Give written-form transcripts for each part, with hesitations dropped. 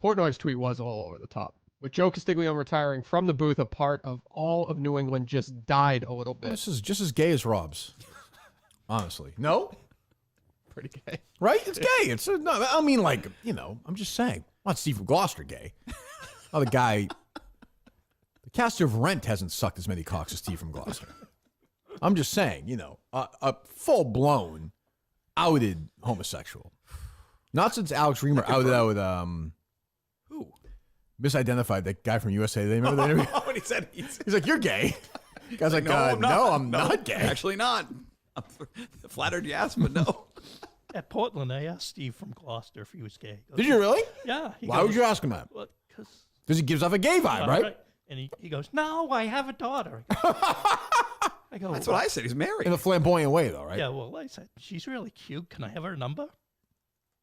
Portnoy's tweet was all over the top. With Joe Castiglione retiring from the booth, a part of all of New England just died a little bit. This is just as gay as Rob's. Honestly. No? Pretty gay. Right? It's gay. It's no, I mean, like, you know, I'm just saying. Not Steve from Gloucester gay. Oh, the guy, the caster of Rent hasn't sucked as many cocks as Steve from Gloucester. I'm just saying, you know, a full-blown, outed homosexual. Not since Alex Reamer outed out, Who? misidentified that guy from USA. They remember that interview? When he said he's He's like, you're gay. The guy's like, no, I'm not gay. Actually not. I'm flattered you asked, but no. At Portland, I asked Steve from Gloucester if he was gay. He goes, Did you really? Yeah. Why would you ask him that? Well, because he gives off a gay vibe, right? And he goes, no, I have a daughter. I go, That's what I said. He's married. In a flamboyant way, though, right? Yeah, well, I said, she's really cute. Can I have her number?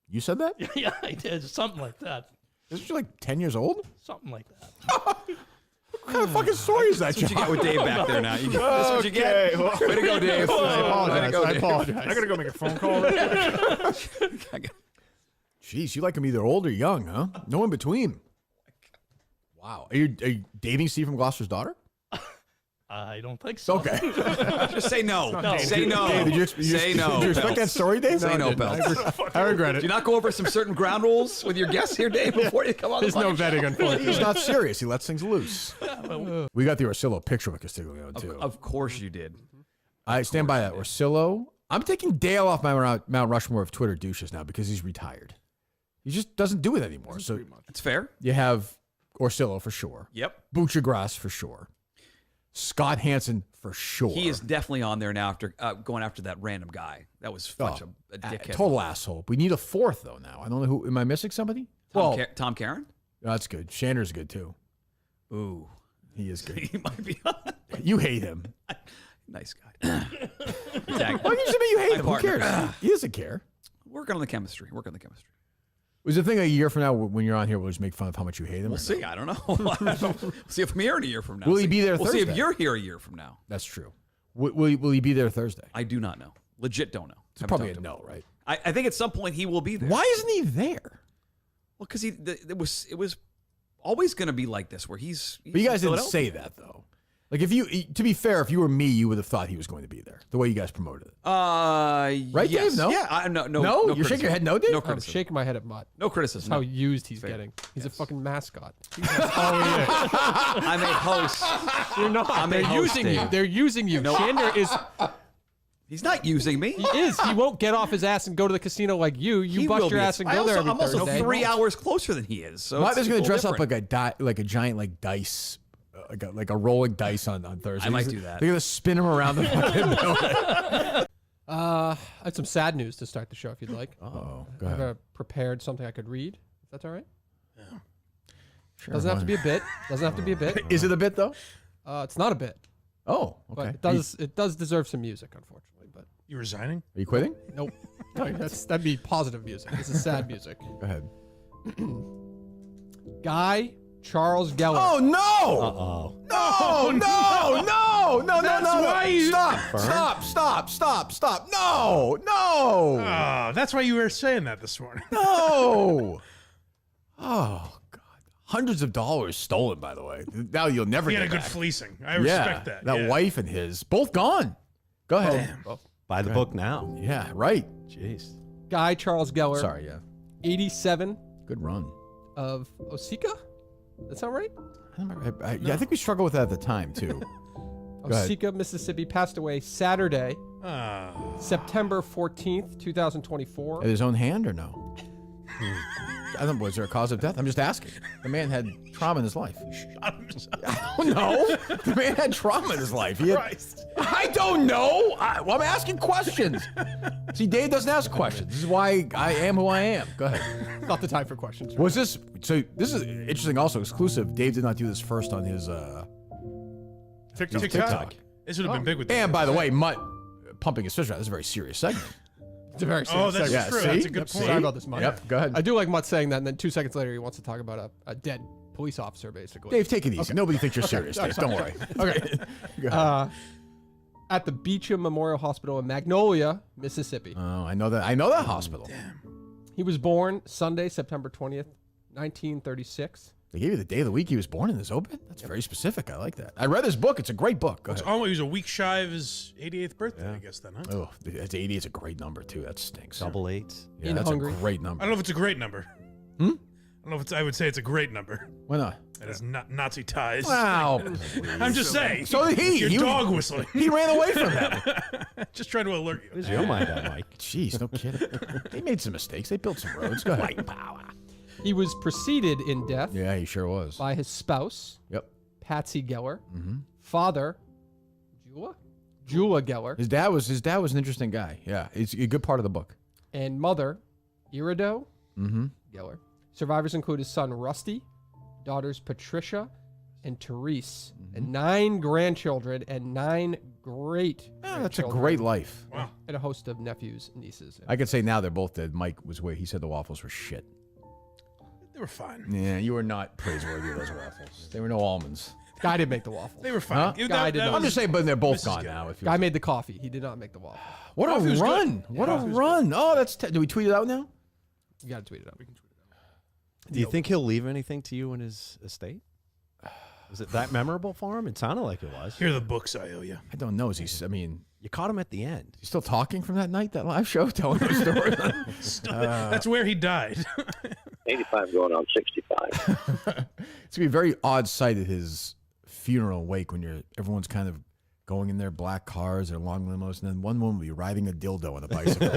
You said that? Yeah, I did. Something like that. Isn't she like 10 years old? Something like that. What kind of fucking story is that, That's what you get with Dave back there now. That's what you get. Well, Way to go, Dave. I apologize. I gotta go make a phone call. Jeez, you like him either old or young, huh? No in between. Wow. Are you dating Steve from Gloucester's daughter? I don't think so. Okay. Just say no. Say no. Dave, did you Say no. Did you expect that story, Dave? Say no, I Peltz. I regret Do it. you not go over some certain ground rules with your guests here, Dave, before you come on There's the no podcast? vetting, unfortunately. He's not serious. He lets things loose. We got the Orsillo picture with Castiglione, too. Of course you did. I stand by that. Orsillo. I'm taking Dale off my Mount Rushmore of Twitter douches now because he's retired. He just doesn't do it anymore. So That's fair. you have Orsillo for sure. Yep. Butchergrass for sure. Scott Hansen for sure. He is definitely on there now after going after that random guy. That was such a dickhead. Total asshole. We need a fourth, though, now. I don't know who. Am I missing somebody? Tom Karen? That's good. Shander's good, too. Ooh. He is good. He might be on. You hate him. Nice guy. Exactly. Why did you say you hate My him? partner. Who cares? He doesn't care. Working on the chemistry. Was the thing a year from now when you're on here, we'll just make fun of how much you hate him? We'll see. I don't know. We'll see if I'm here in a year from now. Will he be there We'll see Thursday? if you're here a year from now. That's true. Will he be there Thursday? I do not know. Legit don't know. It's probably a no, right? I think at some point he will be there. Why isn't he there? Well, because it was always going to be like this, where he's But you guys in didn't say that, though. Like, to be fair, if you were me, you would have thought he was going to be there, the way you guys promoted it. Right, Dave? No? Yeah, no. No? You shake your head no, Dave? No I'm criticism. shaking my head at Mutt. No criticism. That's how No. used he's Fair. getting. He's a fucking mascot. I'm a host. You're not. I'm a They're host, using you. Dave. They're using you. Shander is. He's not using me. He is. He won't get off his ass and go to the casino like you. You He bust will your be. ass and I go there every I'm also Thursday. 3 hours closer than he is. So Mutt it's is going a to dress little up different. like a giant like dice, like a rolling dice on Thursday. I might do that. They're going to spin him around the fucking building. I have some sad news to start the show if you'd like. Oh, go I have ahead. prepared something I could read. If that's all right. Sure, Doesn't have to be a bit. Doesn't have to be a bit. Is it a bit though? It's not a bit, Oh, but okay. it does deserve some music, unfortunately. But You resigning? Are you quitting? nope. No, that'd be positive music. This is sad music. Go ahead. Guy Charles Geller. Oh no! Uh-oh. No! That's why you- Stop! No! Oh, that's why you were saying that this morning. No! Oh God! Hundreds of dollars stolen, by the way. Now you'll never He had get a good back. fleecing. I respect that. That yeah. wife and his both gone. Go ahead. Damn. Buy the book now. Yeah, right. Jeez. Guy Charles Geller. Sorry, yeah. 87 Good run. of Osika. That sound right? I think we struggled with that at the time too. Go ahead. Osika, Mississippi, passed away Saturday, Ah. September 14th, 2024. At his own hand or no? I don't know. Was there a cause of death? I'm just asking. The man had trauma in his life. I don't know. The man had trauma in his life. He had, I don't know. I'm asking questions. See, Dave doesn't ask questions. This is why I am who I am. Go ahead. Not the time for questions. Was this? So this is interesting. Also exclusive. Dave did not do this first on his TikTok. This would have been big with And by the way, Mutt pumping his fist out. This is a very serious segment. It's a very serious that's segment. true. see? That's a good point. Sorry about this, Mutt. Yep. Go ahead. I do like Mutt saying that, and then 2 seconds later, he wants to talk about a dead police officer, basically. Dave, take it easy. Nobody thinks you're serious, Dave. Don't worry. Okay. Go ahead. At the Beecham Memorial Hospital in Magnolia, Mississippi. Oh, I know that. I know that hospital. He was born Sunday, September 20th, 1936. They gave you the day of the week he was born in this obit? That's very specific. I like that. I read his book. It's a great book. Go ahead. Oh, he was a week shy of his 88th birthday, I guess, then, huh? Oh, that's 80 is a great number, too. That stinks. Double eights. Yeah, In that's Hungary. a great number. I don't know if it's a great number. I don't know if it's, I would say it's a great number. Why not? It has Nazi ties. Wow. I'm just saying. So did he. Your He was- dog whistling. He ran away from them. Just trying to alert you. Where's your mind at, Mike? Jeez, no kidding. They made some mistakes. They built some roads. Go ahead. He was preceded in death Yeah, he sure was. by his spouse, Yep. Patsy Geller, father, Jula Geller, His dad was an interesting guy. Yeah, it's a good part of the book. and mother, Irido Geller. Survivors include his son, Rusty, daughters, Patricia and Therese, and 9 grandchildren and 9 great Yeah, that's a grandchildren, great life. Wow. and a host of nephews and nieces. I could say now they're both dead. Mike was where he said the waffles were shit. They were fine. Yeah, you were not praiseworthy of those waffles. They were no almonds. Guy didn't make the waffles. They were fine. Huh? Guy did not. I'm just saying, but they're both This is gone good. now. If Guy made the coffee. He did not make the waffles. what a Coffee was good. run! What a Coffee was run! Oh, that's do we tweet it out now? You got to tweet it out. Do you think he'll leave anything to you in his estate? Was it that memorable for him? It sounded like it was. Here are the books I owe you. I don't know. Is he? I mean, You caught him at the end. he's still talking from that night, that live show, telling the story. That's where he died. 85 going on 65. It's gonna be a very odd sight at his funeral wake when everyone's kind of going in their black cars or long limos, and then one woman will be riding a dildo on a bicycle,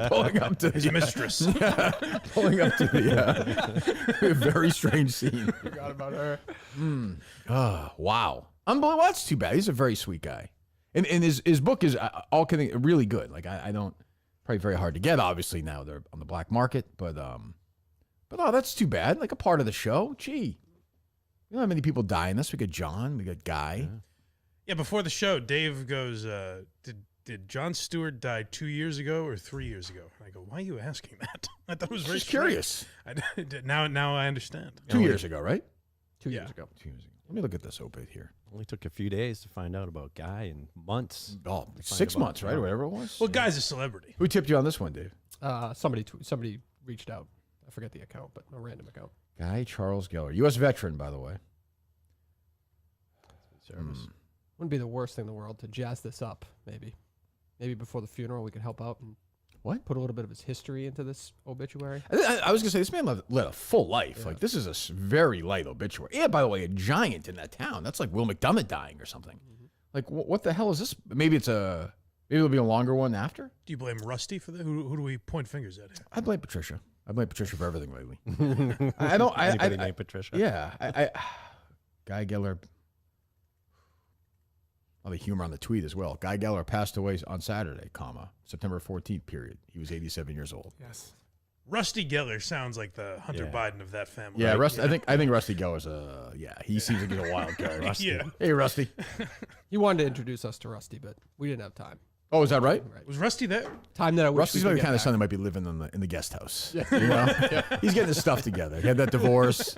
pulling up to His mistress. pulling up to the very strange scene. Forgot about her. Oh, wow, unbelievable. That's too bad. He's a very sweet guy, and his book is all kidding, really good. Like I don't probably very hard to get. Obviously now they're on the black market, but oh, that's too bad. Like a part of the show. Gee, you know how many people die in this? We got John, we got Guy. Yeah, before the show, Dave goes, did Jon Stewart die 2 years ago or 3 years ago? And I go, why are you asking that? I thought it was very Just curious. strange. Now I understand. 2 years ago, right? 2 Yeah. years ago. 2 years ago. Let me look at this obit here. Only took a few days to find out about Guy and months. Oh, to find 6 about months, right? John. Or whatever it was. Well, Guy's a celebrity. Who tipped you on this one, Dave? Somebody reached out. I forget the account, but a random account. Guy Charles Geller, U.S. veteran, by the way. Service. Wouldn't be the worst thing in the world to jazz this up, maybe. Maybe before the funeral we could help out and What? put a little bit of his history into this obituary. I was gonna say this man led a full life. Like this is a very light obituary. Yeah, by the way, a giant in that town. That's like Will McDermott dying or something. Like what the hell is this? Maybe it'll be a longer one after. Do you blame Rusty for that? Who do we point fingers at here? I blame Patricia. I blame Patricia for everything lately. I don't. Anybody named Patricia? Yeah. Guy Geller. Oh, the humor on the tweet as well. Guy Geller passed away on Saturday, September 14th, period. He was 87 years old. Yes. Rusty Geller sounds like the Hunter Yeah. Biden of that family. Yeah, right? Rusty. I think Rusty Geller's he seems like he's a wild card. Rusty. Yeah. Hey, Rusty. He wanted to introduce us to Rusty, but we didn't have time. Oh, is that right? Was Rusty there? Time that I wish Rusty's we like could the get kind of back. son that might be living in the guest house. You know? He's getting his stuff together. He had that divorce.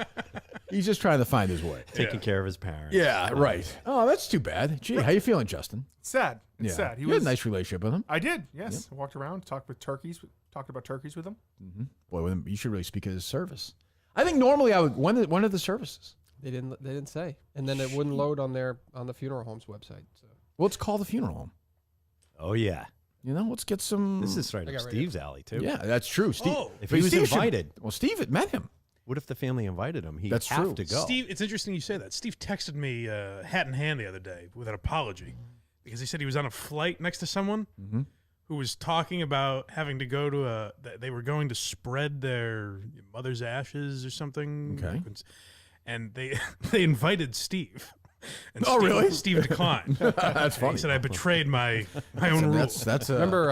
He's just trying to find his way. Taking care of his parents. Yeah, right. Oh, that's too bad. Gee, how you feeling, Justin? Sad. It's sad. You had a nice relationship with him. I did. Yes. I walked around, talked about turkeys with him. Boy, with him, you should really speak at his service. I think normally I would. When are the services? They didn't say, and then it wouldn't load on the funeral home's website. So Well, let's call the funeral home. Oh, yeah. You know, let's get some. This is right I up got ready. Steve's alley, too. Yeah, that's true. Steve, Oh. If but he was Steve should- invited, well, Steve had met him. what if the family invited him? He'd That's have true. to go. Steve, it's interesting you say that. Steve texted me hat in hand the other day with an apology because he said he was on a flight next to someone who was talking about having to go to they were going to spread their mother's ashes or something. Okay. And they invited Steve. And Oh, Steve, really? Steve declined. That's funny. He said I betrayed my own rules. That's a remember,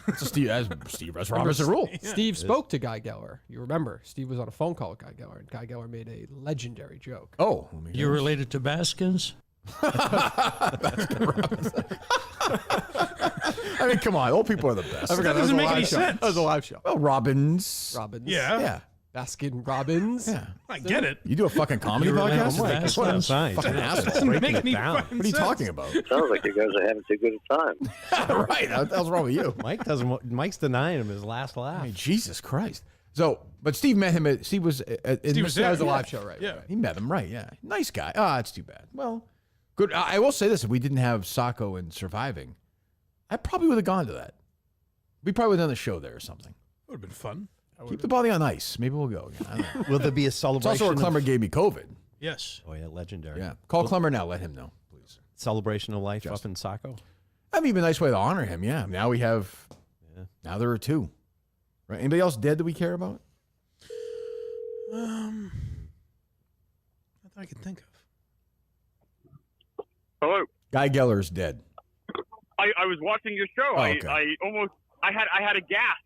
that's a Steve Roberts a rule. Steve spoke to Guy Geller. You remember, Steve was on a phone call with Guy Geller, and Guy Geller made a legendary joke. Oh, let me hear You this. related to Baskins? I mean, come on, old people are the best. That doesn't make any sense. That was a live show. Well, Robbins. Robbins. Yeah. Yeah, Baskin Robbins. yeah. I get it. You do a fucking comedy You related podcast? to Like, Baskins? what a Science. fucking asshole. Doesn't breaking make it any down. fucking What are you sense. talking about? Sounds like you guys are having too good a time. Right. What the hell's wrong with you? Mike's denying him his last laugh. I mean, Jesus Christ. So, but Steve met him. Steve was. Steve was That was a there. live show, right? Yeah. right. He met him, right? Yeah, nice guy. Ah, it's too bad. Well, good. I will say this: if we didn't have Sacco and Surviving, I probably would have gone to that. We probably would have done a show there or something. Would have been fun. Keep the body on ice. Maybe we'll go again. I don't know. Will there be a It's celebration? also where Clemmer gave me COVID. Yes. Oh, yeah, legendary. Yeah, call Clemmer now. Let him know, please. Celebration of life up in Saco. That'd be a nice way to honor him. Yeah. Now we have. Yeah. Now there are 2. Right. Anybody else dead that we care about? Not that I can think of. Hello. Guy Geller's dead. I was watching your show. Oh, okay. I had a gasp.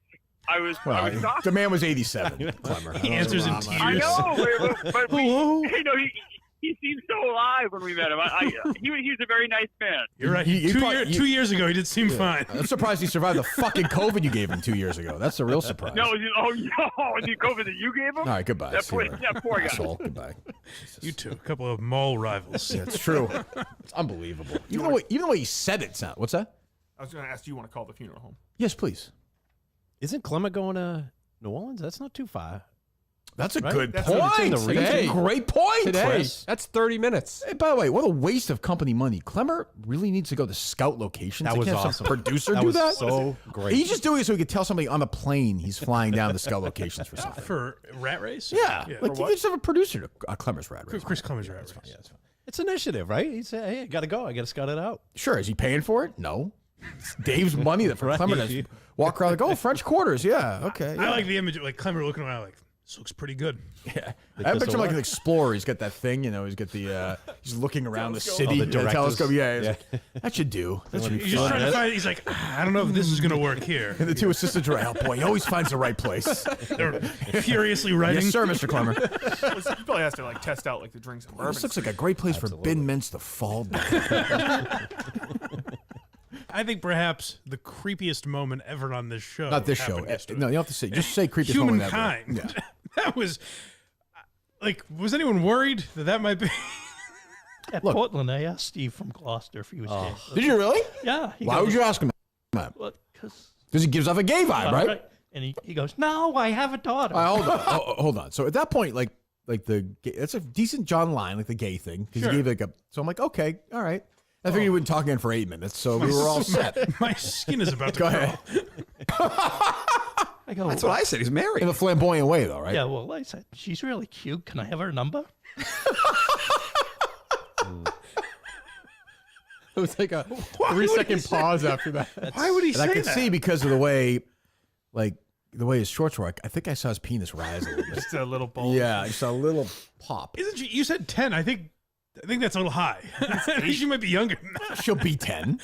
I was shocked. The man was 87. Clemmer. He answers in tears. I know, but Hello? he seemed so alive when we met him. He was a very nice man. You're right. He probably- 2 years ago, he did seem fine. I'm surprised he survived the fucking COVID you gave him 2 years ago. That's the real surprise. No, the COVID that you gave him? All right, goodbye. That See you poor- later. that poor guy. Asshole. Goodbye. You two, a couple of mall rivals. Yeah, it's true. It's unbelievable. Even the way he said it sound. What's that? I was going to ask, do you want to call the funeral home? Yes, please. Isn't Clemmer going to New Orleans? That's not too far. That's a Right? good That's point. what it's in the That's region. a great point, Today, Chris. that's 30 minutes. Hey, by the way, what a waste of company money. Clemmer really needs to go to scout locations. That They was can't have awesome. some producer That do was that. so great. He's just doing it so he could tell somebody on the plane he's flying down to scout locations for something. For Rat Race? Yeah, Yeah. like you could just have a producer to Clemmer's Rad Race. Chris Clemens Rat Race. Yeah, that's fine. It's initiative, right? He said, hey, I got to go. I got to scout it out. Sure. Is he paying for it? No. It's Dave's money that for Right. Clemmer to walk around like, oh, French quarters. Yeah. Okay. I yeah. like the image of like Clemmer looking around like, this looks pretty good. Yeah. The I picture him like DSLR? an explorer. He's got that thing, he's got the, he's looking around the city. Oh, the the directors. telescope. Yeah. He's like, that should do. That should be He's just fun. trying to find, he's like, I don't know if this is going to work here. And the 2 assistants are, oh boy, he always finds the right place. They're furiously writing. Yes, sir, Mr. Clemmer. He probably has to like test out like the drinks and bourbon. This looks like a great place for bin mints to fall down. I think perhaps the creepiest moment ever on this show. Not this show. happened yesterday. No, you have to say, just say creepiest moment ever. Humankind. Yeah. That was, like, was anyone worried that might be? At Look. Portland, I asked Steve from Gloucester if he was here. Did you really? Yeah. Why would you ask him that? Because Because he gives off a gay vibe, right? And he goes, no, I have a daughter. Hold on. Hold on. So at that point, like the gay, that's a decent John line, like the gay thing. Because Sure. he gave like a. So I'm like, okay, all right. I figured you wouldn't talk again for 8 minutes, so we were all set. My skin is about to Go crawl. ahead. I go, That's what I said. He's married. In a flamboyant way, though, right? yeah, well, I said, she's really cute. Can I have her number? It was like a Why would he 3-second say pause after that. Why would he And say I could that? see because of the way, like the way his shorts were. I think I saw his penis rise a little bit. Just a little bulge. Yeah, I saw a little pop. Isn't she? You said 10. I think that's a little high. I think she might be younger than that. She'll be 10.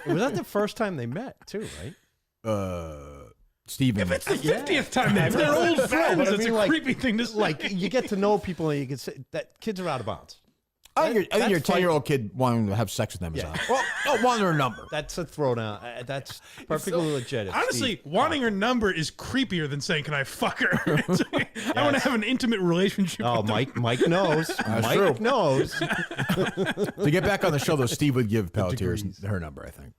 Was that the first time they met, too, right? Steven. If it's the 50th time they're old friends, but I it's mean, a like- creepy thing to say. Like, you get to know people and you can say that kids are out of bounds. I think your That's 10-year-old kid wanting to have sex with them is Yeah. out. Well, not wanting her number. That's a throwdown. That's perfectly legit. It's Honestly, Steve. wanting her number is creepier than saying, "Can I fuck her?" It's like, I want to have an intimate relationship. Oh, with her. Mike knows. Mike true. knows. To get back on the show, though, Steve would give Pelletier her number, I think.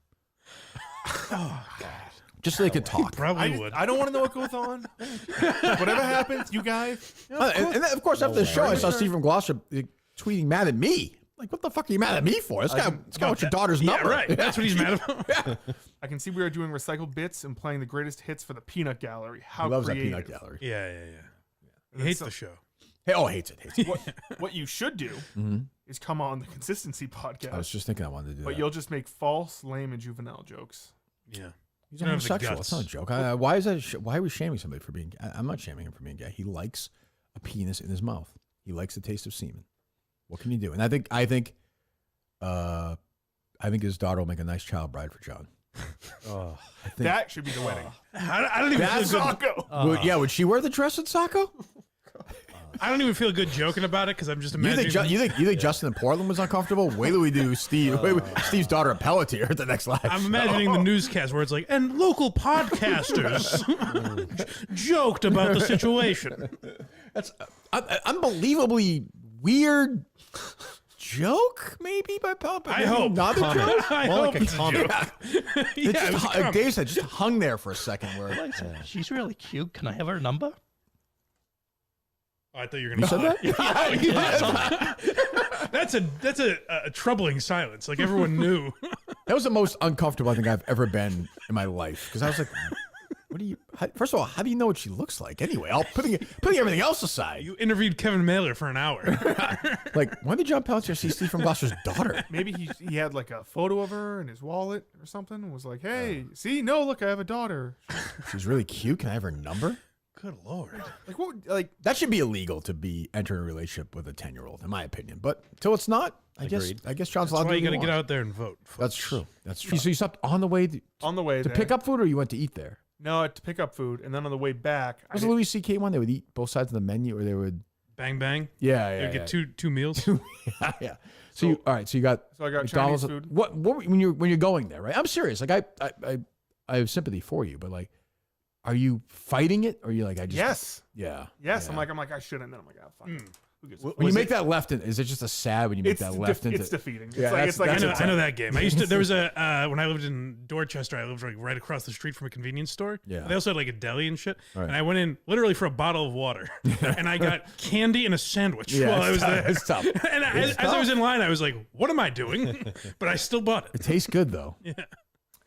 Just so they could talk. Probably would. I don't want to know what goes on. Whatever happens, you guys. And then, of course, after the show, I saw Steve from Gloucester tweeting mad at me. Like, what the fuck are you mad at me for? This guy wants your daughter's Yeah, number. right. That's what he's mad about. I can see we are doing recycled bits and playing the greatest hits for the Peanut Gallery. How He loves creative. that peanut gallery. Yeah. He hates the show. Hey, hates it. What you should do is come on the Consistency podcast, I was just thinking I wanted to do but that. you'll just make false, lame, and juvenile jokes. Yeah. He's You don't have the homosexual. guts. It's not a joke. Why is that? Why are we shaming somebody for being? I'm not shaming him for being gay. He likes a penis in his mouth. He likes the taste of semen. What can you do? And I think his daughter will make a nice child bride for John. I think. That should be the wedding. I don't even That's feel good. Socko. Would she wear the dress at Sacco? I don't even feel good joking about it because I'm just You imagining. think you think Justin in Portland was uncomfortable? Wait till we do Steve. Steve's daughter at Pelletier at the next live. I'm show. imagining the newscast where it's like, and local podcasters joked about the situation. That's unbelievably weird joke, maybe by Pelletier. I hope. Not a joke. I More hope like a it's a comment. joke. It Yeah, it was a just, comment. Dave said, just hung there for a second. Where I said, she's really cute. Can I have her number? Oh, I thought you were going to You said that? That's a troubling silence. Like everyone knew. That was the most uncomfortable I think I've ever been in my life. Because I was like, first of all, how do you know what she looks like anyway? Putting everything else aside. You interviewed Kevin Mailer for an hour. Like, when did John Pelletier see Steve from Gloucester's daughter? Maybe he had like a photo of her in his wallet or something and was like, hey, see, no, look, I have a daughter. She's really cute. Can I have her number? Good Lord. Like, what? Like, That should be illegal to be entering a relationship with a 10-year-old, in my opinion. But till it's not, I guess John's allowed That's why to you do got to what get he out there and vote. wants. That's true. That's true. So you stopped on the way to on the way there. pick up food, or you went to eat there? No, to pick up food. And then on the way back, Was the Louis C.K. one? They would eat both sides of the menu, or they would... Bang, bang. Yeah. You get two meals. yeah. So you, all right. So you got. So I got McDonald's. Chinese food. What when you're going there, right? I'm serious. Like I have sympathy for you, but like, are you fighting it, or are you like I just? Yes. Yeah. Yes. Yeah. I'm like, I shouldn't. Then I'm like, oh, fuck. Who gives a fuck? When you make that left, is it just a sad when you make It's that left into? it's defeating. It's Yeah, like it's like that's I know that game. I used to. There was a when I lived in Dorchester. I lived like right across the street from a convenience store. Yeah. They also had like a deli and shit. Right. And I went in literally for a bottle of water, and I got candy and a sandwich Yeah, while I was tough. there. It's tough. And as I was in line, I was like, "What am I doing?" But I still bought It it. tastes good though. Yeah.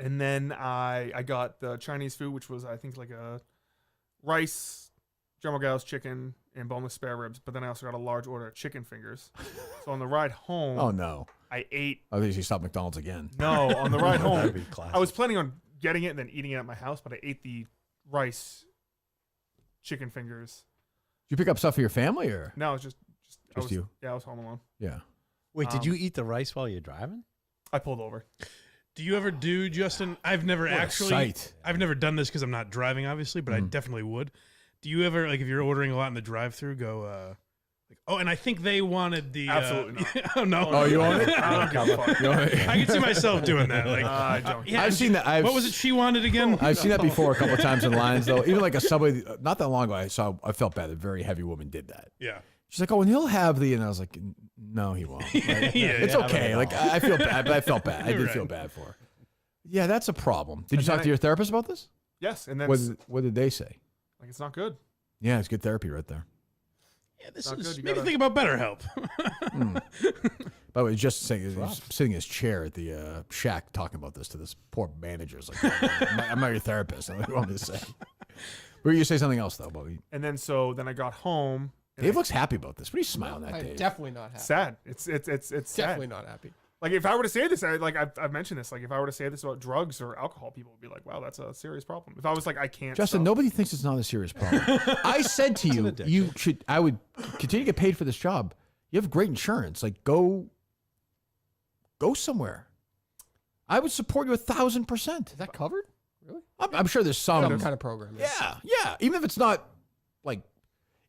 And then I got the Chinese food, which was I think like a rice, Jumbo Gals chicken, and boneless spare ribs. But then I also got a large order of chicken fingers. So on the ride home, Oh no! I ate. I think you stopped McDonald's again. No, on the ride home, That'd be classic. I was planning on getting it and then eating it at my house, but I ate the chicken fingers. Did you pick up stuff for your family, or? No, it's just I was, you? Yeah, I was home alone. Yeah. Wait, did you eat the rice while you're driving? I pulled over. Do you ever do, Justin? I've never What a actually. sight. I've never done this because I'm not driving, obviously, but I definitely would. Do you ever, like, if you're ordering a lot in the drive-through, go, like, oh, and I think they wanted the. Absolutely not. Oh no. Oh, you want it? I don't give a fuck. I can see myself doing that. Like, I don't. yeah, I've seen that. what was it she wanted again? I've seen that before a couple of times in lines, though. Even like a Subway, not that long ago, I felt bad. A very heavy woman did that. Yeah. She's like, "Oh, and he'll have the," and I was like, "No, he won't." Like, it's yeah. okay. Like I feel bad, but I felt bad. I did Right. feel bad for her. Yeah, that's a problem. Did you And talk then to your therapist about this? Yes, and then What did they say? like it's not good. Yeah, it's good therapy right there. Yeah, this Not is good, you maybe gotta- think about BetterHelp. By the way, just saying, he was sitting in his chair at the shack talking about this to this poor manager. It's like, I'm not your therapist. I don't know what to say. Were you say something else though, Bobby? And then then I got home. And Dave looks happy about this. What are you smiling at, I'm Dave? definitely not happy. sad. It's Definitely sad. not happy. Like if I were to say this, I've mentioned this. Like if I were to say this about drugs or alcohol, people would be like, "Wow, that's a serious problem." If I was like, "I can't," Justin, stop. nobody thinks it's not a serious problem. I said to you, I would continue to get paid for this job. You have great insurance. Like go somewhere. I would support you 1,000%. Is that covered? Really? I'm sure there's some. Some kind of program. Yeah. Even if it's not like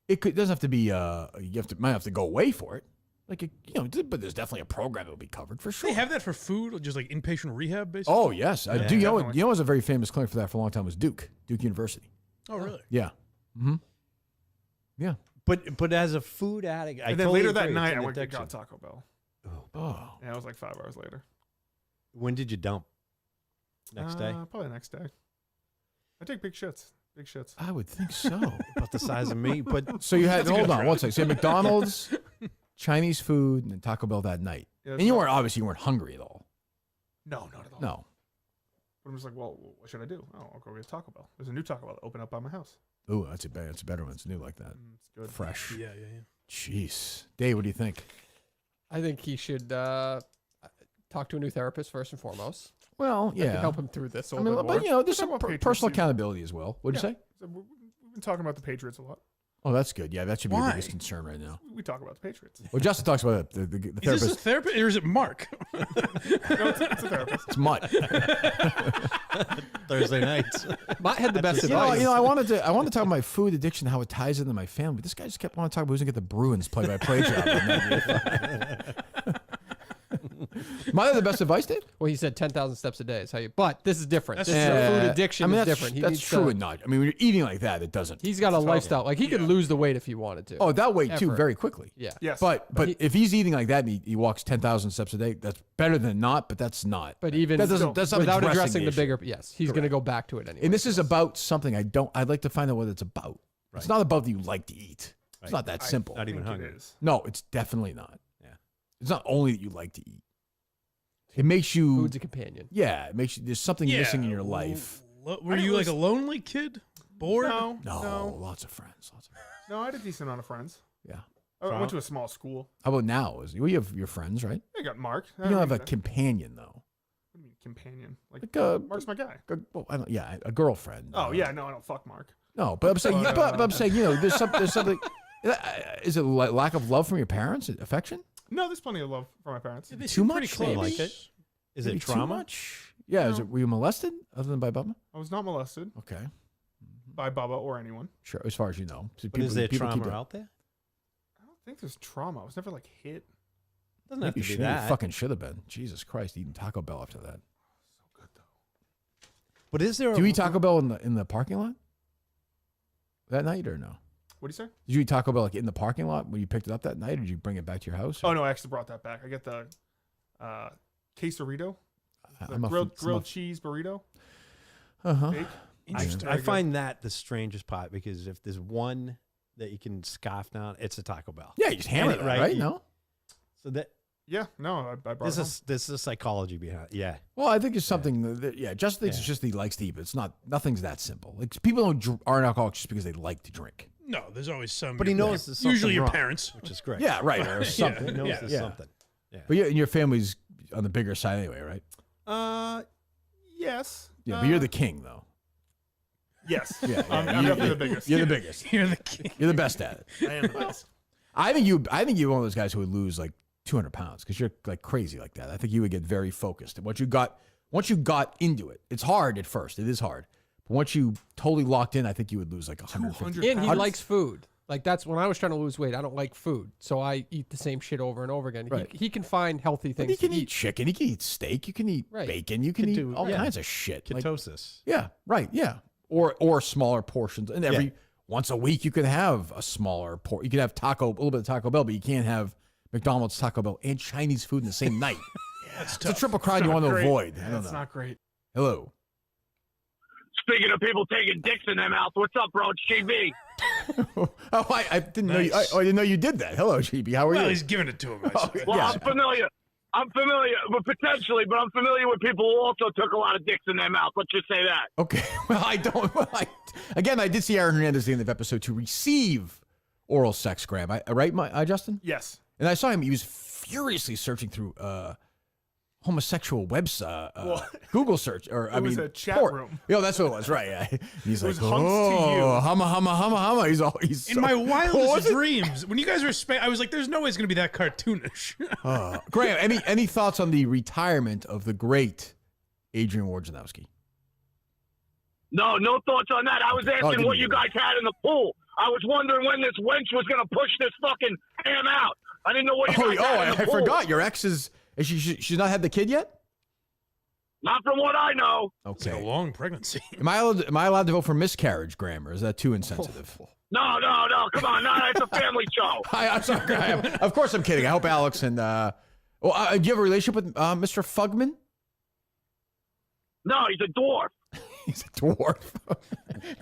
it doesn't have to be. Might have to go away for it. Like but there's definitely a program that will be covered for sure. They have that for food, just like inpatient rehab, basically. Oh yes, I do. definitely. You know, was a very famous clinic for that for a long time was Duke University. Oh, really? Yeah. Mm-hmm. Yeah. But as a food addict, I And then totally later that agree, it's night, an I went and addiction. got Taco Bell. Oh. Yeah, it was like 5 hours later. When did you dump? Next day? Probably the next day. I take big shits. Big shits. I would think so. About the size of me. But So you had That's a good hold on try. one second. So you had McDonald's, Chinese food, and then Taco Bell that night. Yeah, And you weren't obviously hungry at all. No, not at all. No. But I'm just like, well, what should I do? Oh, I'll go get Taco Bell. There's a new Taco Bell that opened up by my house. Ooh, that's a better one. It's new like that. It's good. Fresh. Yeah. Jeez. Dave, what do you think? I think he should talk to a new therapist first and foremost. Well, That could help him through this a I little mean, bit more. but you know, there's Talk some about Patriots, personal too. accountability as well. What'd you say? So we've been talking about the Patriots a lot. Oh, that's good. Yeah, that should be your Why? biggest concern right now. We talk about the Patriots. Well, Justin talks about it. The Is this a therapist. therapist or is it Mark? No, it's a therapist. It's Mutt. Thursday nights. Matt had the best You know, advice. I wanted to talk about my food addiction, how it ties into my family. But this guy just kept wanting to talk about who's gonna get the Bruins play-by-play job. Am I the best advice, Dave? Well, he said 10,000 steps a day is how you. But this is different. That's This is true. food addiction I mean, is that's, different. He that's needs true to- and not. I mean, when you're eating like that, it doesn't. He's got a lifestyle. Like he could lose the weight if he wanted to. Oh, that way too, Effort. very quickly. Yeah. Yes. But he- if he's eating like that and he walks 10,000 steps a day, that's better than not. But that's not. But even that doesn't. That's not without addressing addressing the issue. bigger, yes, he's going to go back to it anyway. And this is about something I'd like to find out what it's about. It's not about that you like to eat. It's not that simple. Not even think hungry. It is. No, it's definitely not. Yeah. It's not only that you like to eat. It makes you. Food's a companion. Yeah, it makes you. There's something missing in your life. Were you like a lonely kid? Bored? No, No, lots of friends. No, I had a decent amount of friends. Yeah. I went to a small school. How about now? Well, you have your friends, right? I got Mark. You don't have a companion though. What do you mean companion? Like Mark's my guy. Well, a girlfriend. Oh yeah, no, I don't fuck Mark. No, but I'm saying, but I'm saying, there's something. Is it lack of love from your parents? Affection? No, there's plenty of love for my parents. They Too seem much? pretty close. Like it? Is Maybe it trauma? Too much? Yeah. No. Were you molested other than by Bubba? I was not molested Okay. by Bubba or anyone. Sure. As far as you know. So But is there people trauma keep it- out there? I don't think there's trauma. I was never like hit. Doesn't have Maybe to be you that. fucking should have been. Jesus Christ, eating Taco Bell after that. So good though. But is there? Do you eat Taco Bell in the parking lot that night or no? What do you say? Did you eat Taco Bell like in the parking lot when you picked it up that night, or did you bring it back to your house? Oh no, I actually brought that back. I get the quesarito, the grilled cheese burrito. Uh-huh. Interesting. I find that the strangest part because if there's one that you can scoff down, it's a Taco Bell. Yeah, you just hammer it, right? No. So that Yeah, no, I brought this it is this is psychology behind. Yeah. Well, I think it's something that just thinks it's just that he likes to eat, but it's not. Nothing's that simple. Like people aren't alcoholics just because they like to drink. No, there's always some. But he knows there's something usually your wrong, parents, which is great. Yeah, right. Or something. He knows there's something. Yeah. But yeah, and your family's on the bigger side anyway, right? Yes. Yeah, but you're the king though. Yes. Yeah, I'm you- definitely the biggest. You're the biggest. You're the king. You're the best at it. I am the best. I think you're one of those guys who would lose like 200 pounds because you're like crazy like that. I think you would get very focused. And once you got into it, it's hard at first. It is hard. But once you totally locked in, I think you would lose like 150. And he likes food. Like that's when I was trying to lose weight. I don't like food, so I eat the same shit over and over again. Right. He can find healthy But things. you can to eat chicken. You can eat steak. You can eat Right. bacon. You can eat do- all yeah. kinds of shit. Like, Ketosis. yeah, right. Yeah, or smaller portions. And every once a week, you could have a smaller You could have a little bit of Taco Bell, but you can't have McDonald's, Taco Bell, and Chinese food in the same night. That's It's a tough. triple crime you not want to great. avoid. I don't That's know. not great. Hello. Speaking of people taking dicks in their mouth, what's up, bro? It's GB. Oh, I didn't know you. Nice. I didn't know you did that. Hello, GB. How are Well, you? he's giving it to him. I Oh, suppose. Well, yeah. I'm familiar, but potentially, but I'm familiar with people who also took a lot of dicks in their mouth. Let's just say that. Okay. Well, I don't. Well, again, I did see Aaron Hernandez at the end of episode 2 receive oral sex, Graham. Right, Justin? Yes. And I saw him. He was furiously searching through homosexual website, Google search, or It was a chat room. Yeah, that's what it was. Right. Yeah. He's It like, was hunks to you. oh, hama. He's In so, my What wildest was it? dreams, when you guys were, I was like, "There's no way it's gonna be that cartoonish." Graham, any thoughts on the retirement of the great Adrian Wojnarowski? No thoughts on that. I was asking didn't what you? you guys had in the pool. I was wondering when this wench was going to push this fucking ham out. I didn't know what you guys had in the I pool. forgot. Your ex is she's not had the kid yet? Not from what I know. It's like a Okay. long pregnancy. Am I allowed to vote for miscarriage, Graham, or is that too insensitive? No. Come on. No, it's a family show. I'm sorry, Graham. Of course I'm kidding. I hope Alex and do you have a relationship with Mr. Fugman? No, he's a dwarf. He's a dwarf.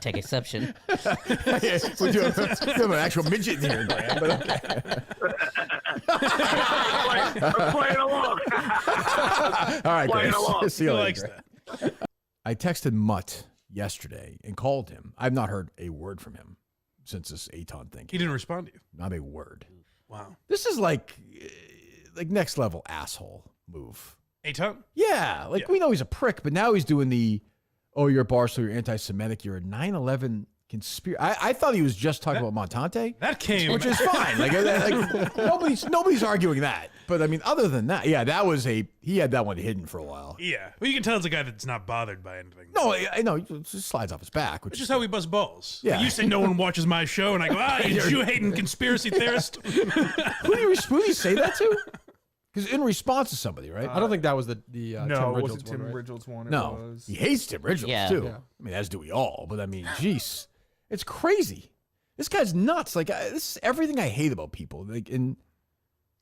Take exception. We do have an actual midget here, Graham, but okay. I'm playing along. All right, Playing Graham. along. See He you likes later. that. Graham. I texted Mutt yesterday and called him. I've not heard a word from him since this Aton thing. He didn't respond to you. Not a word. Wow. This is like next level asshole move. Aton? Yeah, we know he's a prick, but now he's doing you're Barstool, you're anti-Semitic, you're a 9/11 conspiracy. I thought he was just talking about Montante, That came. which is fine. Like nobody's arguing that. But I mean, other than that, yeah, he had that one hidden for a while. Yeah. Well, you can tell it's a guy that's not bothered by anything. No, I know, it just slides off his back. Which It's just how we bust balls. Yeah. You say no one watches my show, and I go, you Jew-hating conspiracy theorist. who do you say that to? Because in response to somebody, right? I don't think that was the No, Tim it Richards wasn't Tim one, right? Richards one. It No, was. he hates Tim Richards Yeah. too. Yeah. I mean, as do we all. But I mean, jeez, it's crazy. This guy's nuts. Like this is everything I hate about people. Like, and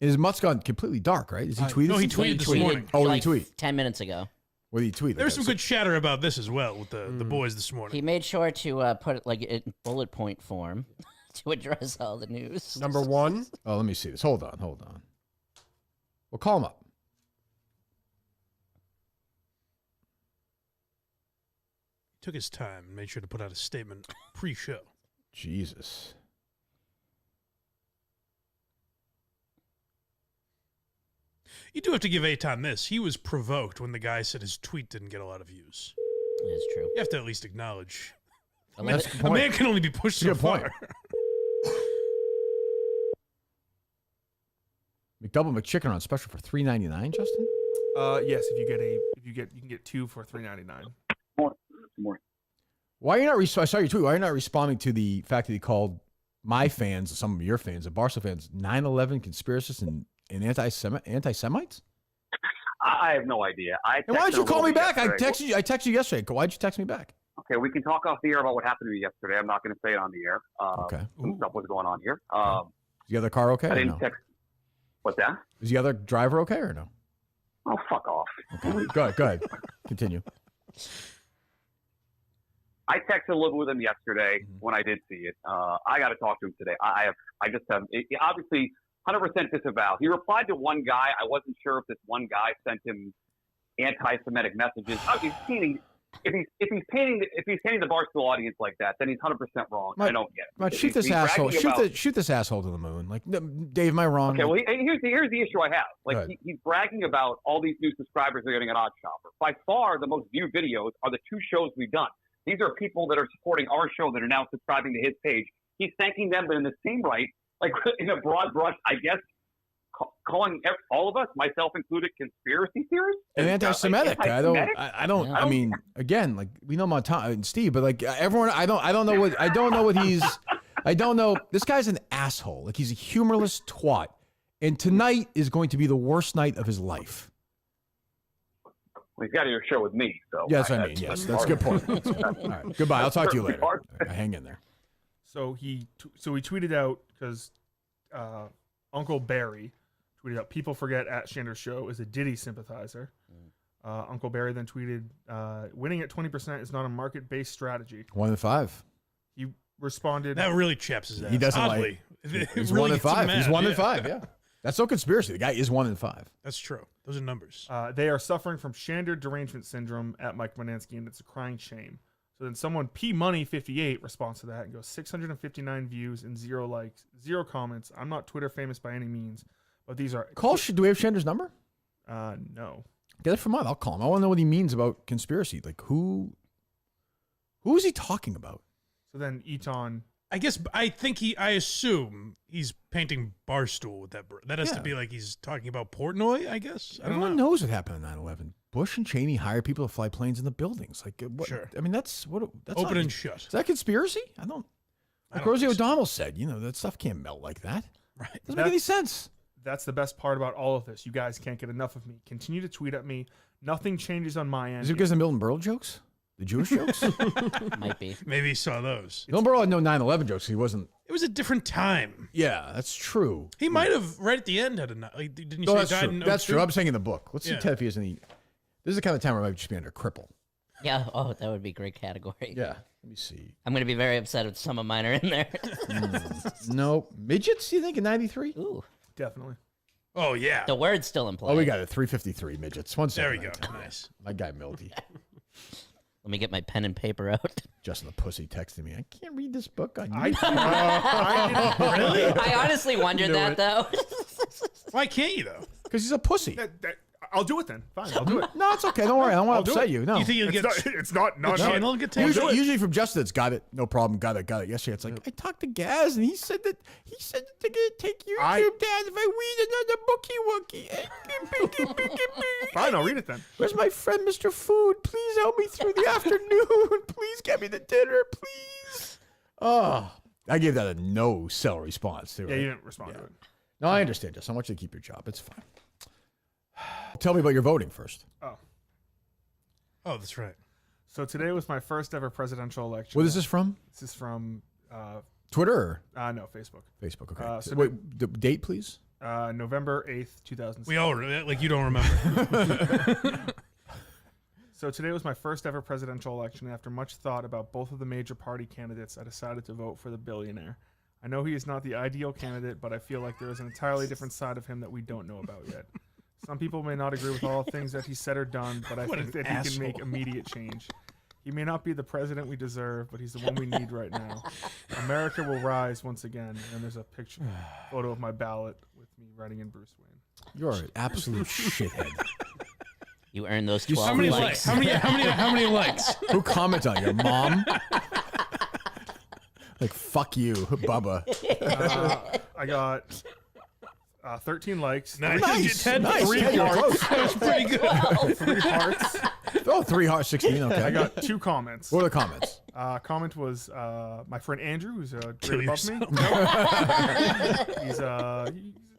his mutt's gone completely dark, right? Is he tweeted? no, he something? tweeted this morning. Oh, like he tweet. 10 minutes ago. What did he tweet? There was Like, some good chatter about this as well with the boys this morning. He made sure to put it like in bullet point form to address all the news. Number 1. Oh, let me see this. Hold on. Well, call him up. Took his time and made sure to put out a statement pre-show. Jesus. You do have to give Eitan this. He was provoked when the guy said his tweet didn't get a lot of views. It is true. You have to at least acknowledge. That's a good A point. man can only be pushed so Good point. far. McDouble McChicken are on special for $3.99, Justin? Yes, you can get 2 for $3.99. More. Why are you not? I saw your tweet. Why are you not responding to the fact that he called my fans, some of your fans, the Barstool fans, 9/11 conspiracists and anti-Semites? I have no idea. And why did you call me back? I yesterday. texted you yesterday. Why'd you text me back? Okay, we can talk off the air about what happened to me yesterday. I'm not going to say it on the air. Okay. Some stuff was going on here. Is the other car okay? I or didn't no? text. What's that? Is the other driver okay or no? Oh, fuck off. Okay. Go ahead. Continue. I texted a little with him yesterday when I did see it. I got to talk to him today. I just have obviously 100% disavow. He replied to one guy. I wasn't sure if this one guy sent him anti-Semitic messages. If he's painting the Barstool audience like that, then he's 100% wrong. I don't get it. Shoot this asshole. Shoot this asshole to the moon. Like, Dave, am I wrong? Okay, well, here's the issue I have. Go Like, ahead. he's bragging about all these new subscribers they're getting at Odd Shopper. By far, the most viewed videos are the 2 shows we've done. These are people that are supporting our show that are now subscribing to his page. He's thanking them, but in the same right, like in a broad brush, I guess, calling all of us, myself included, conspiracy theorists and anti-Semitic. I mean, again, like we know Montana and Steve, but like everyone, I don't know what he's. I don't know. This guy's an asshole. Like he's a humorless twat, and tonight is going to be the worst night of his life. Well, he's got to do a show with me, so. Yes, I mean, yes, that's a good point. That's good. All right, goodbye. I'll talk to you later. All right, hang in there. So he tweeted out because Uncle Barry tweeted out, people forget at Shander's show is a Diddy sympathizer. Uncle Barry then tweeted, winning at 20% is not a market-based strategy. 1 in 5. He responded. That really chaps his ass. He doesn't Oddly. like. He's Really 1 in gets him 5. mad, He's 1 in yeah. 5. Yeah, that's no conspiracy. The guy is 1 in 5. That's true. Those are numbers. They are suffering from Shander derangement syndrome at Mike Manansky, and it's a crying shame. So then someone, P-Money58, responds to that and goes, 659 views and 0 likes, 0 comments. I'm not Twitter famous by any means, but these are... Do we have Shander's number? No. Get it from mine. I'll call him. I want to know what he means about conspiracy. Like, who is he talking about? So then Eton... I assume he's painting Barstool with that. That has to be like he's talking about Portnoy, I guess. I don't Everyone know. knows what happened on 9/11. Bush and Cheney hired people to fly planes in the buildings. Like, what, Sure. I mean, that's Open not- and shut. Is that conspiracy? Like Rosie O'Donnell said, that stuff can't melt like that. Right. Doesn't make any sense. That's the best part about all of this. You guys can't get enough of me. Continue to tweet at me. Nothing changes on my end. Is it because of Milton Berle jokes? The Jewish jokes? Might be. Maybe he saw those. Milton Berle had no 9/11 jokes. He wasn't. It was a different time. Yeah, that's true. He might have right at the end had didn't you No, say that's he died true. in That's 02? true. I'm saying in the book. Let's see Yeah. Ted if he has any. This is the kind of time where I might just be under cripple. Yeah. Oh, that would be a great category. Yeah. Let me see. I'm going to be very upset if some of mine are in there. No. Midgets, you think, in 93? Ooh. Definitely. Oh, yeah. The word's still in play. Oh, we got it. 353 midgets. 1 There second. we go. Nice. My guy Milty. Let me get my pen and paper out. Justin the pussy texted me. I can't read this book on I, YouTube. I didn't Really? I honestly wondered that, though. Why can't you, though? Because he's a pussy. I'll do it then. Fine, I'll do it. No, it's okay. Don't worry. I don't want to upset you. No. You think you'll get It's not the channel get taken? Usually from Justin, it's got it. No problem. Got it. Yesterday, it's like, I talked to Gaz, and he said that they're going to take YouTube down if I read another bookie wookie. Fine, I'll read it then. Where's my friend, Mr. Food? Please help me through the afternoon. Please get me the dinner, please. Oh, I gave that a no-sell response, too. Yeah, right? you didn't respond to it. No, I understand, Justin. I want you to keep your job. It's fine. Tell me about your voting first. Oh, that's right. So today was my first ever presidential election. What is this from? This is from Twitter or? no, Facebook. Facebook, okay. So Wait, the date, please? November 8th, 2006. We all like you don't remember. So today was my first ever presidential election. After much thought about both of the major party candidates, I decided to vote for the billionaire. I I know he is not the ideal candidate, but I feel like there is an entirely different side of him that we don't know about yet. Some people may not agree with all things that he said or done, but I think that he can make immediate change. He may not be the president we deserve, but he's the one we need right now. America will rise once again. And there's a photo of my ballot with me writing in Bruce Wayne. You're an absolute shithead. You earned those 12 How many likes. How many likes? Who commented on your mom? Like, fuck you, Bubba. I got 13 likes. Nice. Nice. 3 Ted, you're hearts. close. That was pretty good. 3 hearts. Oh, 3 hearts, 16. Okay. I got 2 comments. What are the comments? Comment was my friend Andrew, who's a Kill grade above me. He's a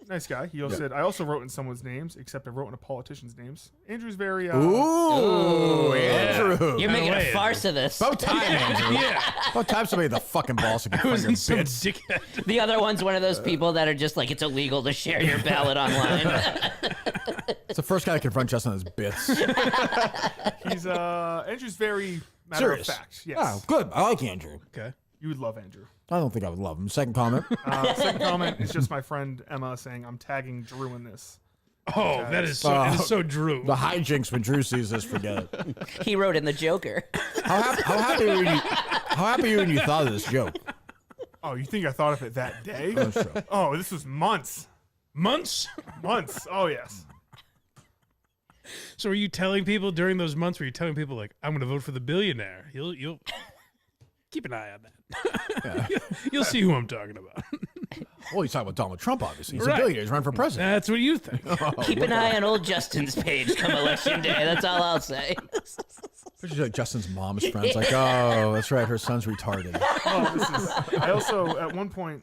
nice guy. He also said, I also wrote in someone's names, except I wrote in a politician's names. Andrew's very... Ooh, Andrew. You're making way, a farce of this. About time, Andrew. Yeah. About time somebody had the fucking balls to get I was in fucking some bits. dickhead. The other one's one of those people that are just like, it's illegal to share your ballot online. It's the first guy to confront Justin on his bits. He's Andrew's very matter Serious? of fact. Yes. Oh, good. I like Andrew. Okay. You would love Andrew. I don't think I would love him. Second comment. Second comment is just my friend Emma saying, I'm tagging Drew in this. Oh, that is so, it is so Drew. The hijinks when Drew sees this, forget it. He wrote in the Joker. How happy were you when you thought of this joke? Oh, you think I thought of it that day? Oh, sure. Oh, this was months. Months? Months. Oh, yes. So were you telling people during those months, were you telling people like, I'm going to vote for the billionaire? You'll keep an eye on that. You'll see who I'm talking about. Well, he's talking about Donald Trump, obviously. He's Right. a billionaire. He's running for president. That's what you think. Keep an eye on old Justin's page come election day. That's all I'll say. Especially like Justin's mom's friends. Like, oh, that's right. Her son's retarded. Oh, this is. I also, at one point.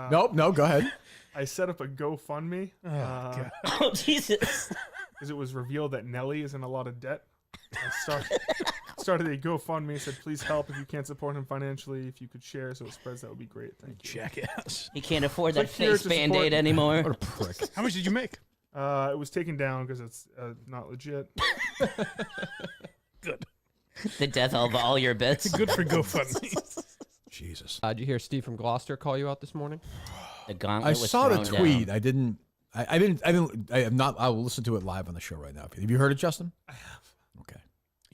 Nope. No, go ahead. I set up a GoFundMe. Oh, Jesus. Because it was revealed that Nelly is in a lot of debt. I started a GoFundMe. Said, please help if you can't support him financially. If you could share so it spreads, that would be great. Thank you. Jackass. He can't afford that Click here face to Band-Aid support- anymore. What a prick. How much did you make? It was taken down because it's not legit. Good. The death of all your bits. Good for GoFundMe. Jesus. Did you hear Steve from Gloucester call you out this morning? The gauntlet I was saw the thrown tweet. down. I didn't. I have not. I will listen to it live on the show right now. Have you heard it, Justin? I have. Okay.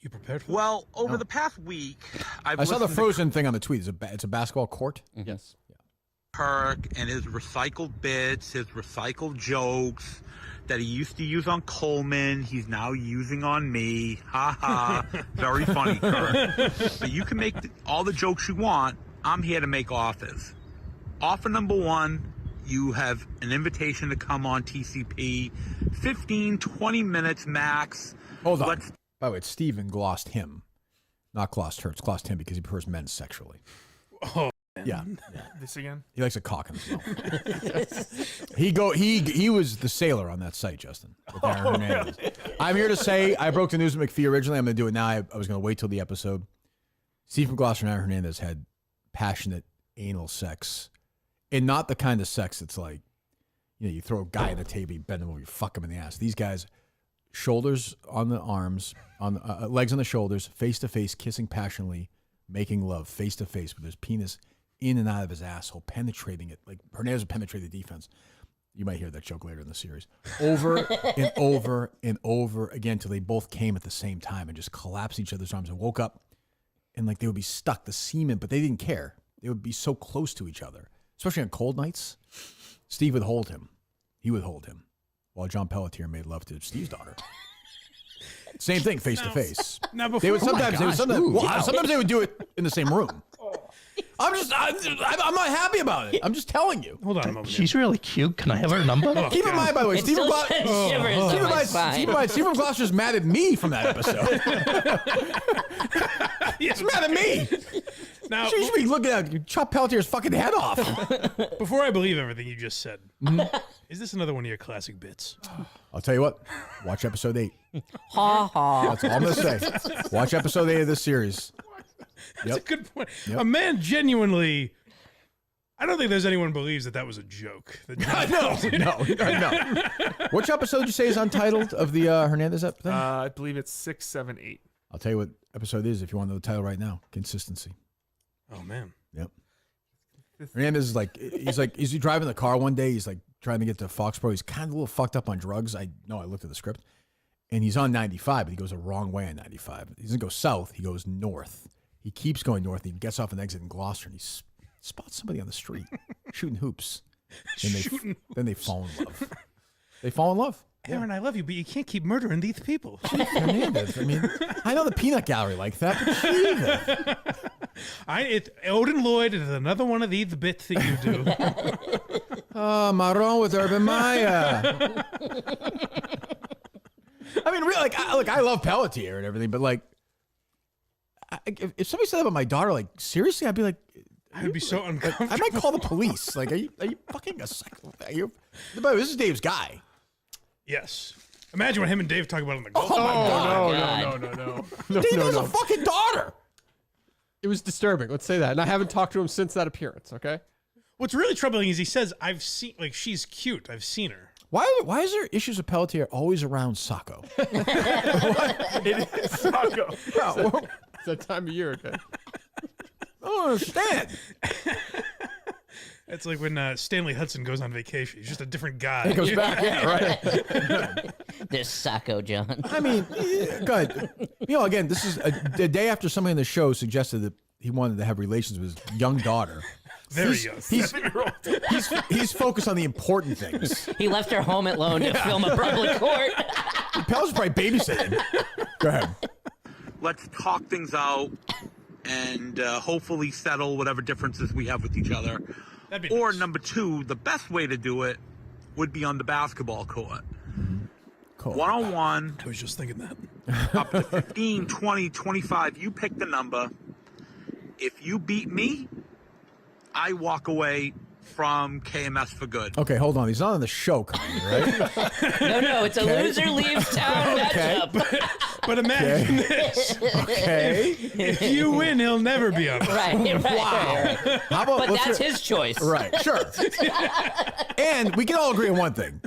You prepared for Well, over the past week, I saw the Frozen thing on the tweet. It's a basketball court. Yes. Kirk and his recycled bits, his recycled jokes that he used to use on Coleman, he's now using on me. Ha ha. Very funny, Kirk. But you can make all the jokes you want. I'm here to make offers. Offer number 1, you have an invitation to come on TCP. 15, 20 minutes max. Hold on. By the way, it's Steven glossed him, not glossed her. It's glossed him because he prefers men sexually. Oh, yeah. This again? He likes a cock in his mouth. He was the sailor on that site, Justin. With Aaron Hernandez. I'm here to say I broke the news with McPhee originally. I'm going to do it now. I was going to wait till the episode. Steve from Gloucester and Aaron Hernandez had passionate anal sex, and not the kind of sex that's like, you throw a guy on the table, you bend him over, you fuck him in the ass. These guys, shoulders on the arms, on legs on the shoulders, face to face, kissing passionately, making love face to face with his penis in and out of his asshole, penetrating it. Like Hernandez would penetrate the defense. You might hear that joke later in the series. Over and over and over again till they both came at the same time and just collapsed each other's arms and woke up and like they would be stuck, the semen, but they didn't care. They would be so close to each other, especially on cold nights. Steve would hold him. He would hold him while John Pelletier made love to Steve's daughter. Same thing, face to face. Now before, They would sometimes they would do it in the same room. I'm not happy about it. I'm just telling you. Hold on a moment. She's really cute. Can I have her number? Keep in mind, by the way, It Stephen still sends shivers down my spine. Stephen Gloucester's mad at me from that episode. He's mad at me. Now, She should be looking at chop Pelletier's fucking head off. before I believe everything you just said, is this another one of your classic bits? I'll tell you what. Watch episode 8. Ha ha. That's all I'm gonna say. Watch episode 8 of this series. That's a good point. A man genuinely. I don't think there's anyone who believes that was a joke. No. Which episode did you say is untitled of the Hernandez thing? I believe it's 6, 7, 8. I'll tell you what episode it is if you want to know the title right now. Consistency. Oh man. Yep. Hernandez is he's driving the car one day. He's like trying to get to Foxborough. He's kind of a little fucked up on drugs. I know. I looked at the script, and he's on 95, but he goes the wrong way on 95. He doesn't go south. He goes north. He keeps going north. And he gets off an exit in Gloucester, and he spots somebody on the street shooting hoops. And then they fall in love. They fall in love. Aaron, I love you, but you can't keep murdering these people. Hernandez. I mean, I know the peanut gallery like that, but Jesus. Odin Lloyd is another one of these bits that you do. Oh, Marron with Urban Maya. I mean, really, I love Pelletier and everything, but like, if somebody said that about my daughter, like, seriously, I'd be like, I would be so uncomfortable. I might call the police. Like, are you fucking a psycho? But this is Dave's guy. Yes. Imagine what him and Dave talk about on the golf. Oh, my God. No. Dave has a fucking daughter. It was disturbing. Let's say that. And I haven't talked to him since that appearance, okay? What's really troubling is he says, I've seen, like, she's cute. I've seen her. Why is there issues with Pelletier always around Sacco? It is Sacco. It's that time of year, okay? I don't understand. It's like when Stanley Hudson goes on vacation. He's just a different guy. He goes back, yeah, right. There's Sacco John. I mean, good. You know, again, this is the day after somebody on the show suggested that he wanted to have relations with his young daughter. Very young. He's focused on the important things. He left her home alone to film a public court. Pell's probably babysitting. Go ahead. Let's talk things out and hopefully settle whatever differences we have with each other. Or nice. Number two, the best way to do it would be on the basketball court. Cool. I One-on-one. was just thinking that. Up to 15, 20, 25. You pick the number. If you beat me, I walk away from KMS for good. Okay, hold on. He's not on the show currently, right? No, it's a loser leaves town matchup. But imagine this. Okay. If you win, he'll never be on. Right. Wow. How about, But that's his choice. Right, sure. And we can all agree on one thing.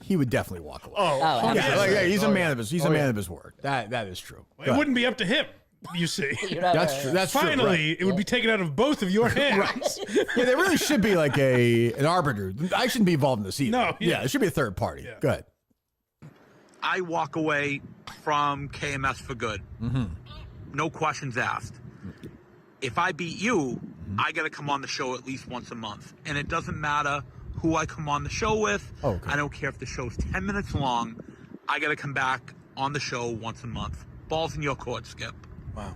He would definitely walk away. Absolutely. He's a man of his word. That is true. It wouldn't be up to him. You see, that's true. That's finally true, right. It would be taken out of both of your hands. Yeah, there really should be like an arbiter. I shouldn't be involved in this either. No, yeah, it should be a third party. Yeah. Go ahead. I walk away from KMS for good. Mm-hmm. No questions asked. If I beat you, I got to come on the show at least once a month, and it doesn't matter who I come on the show with. Okay. I don't care if the show's 10 minutes long. I got to come back on the show once a month. Ball's in your court, Skip. Wow.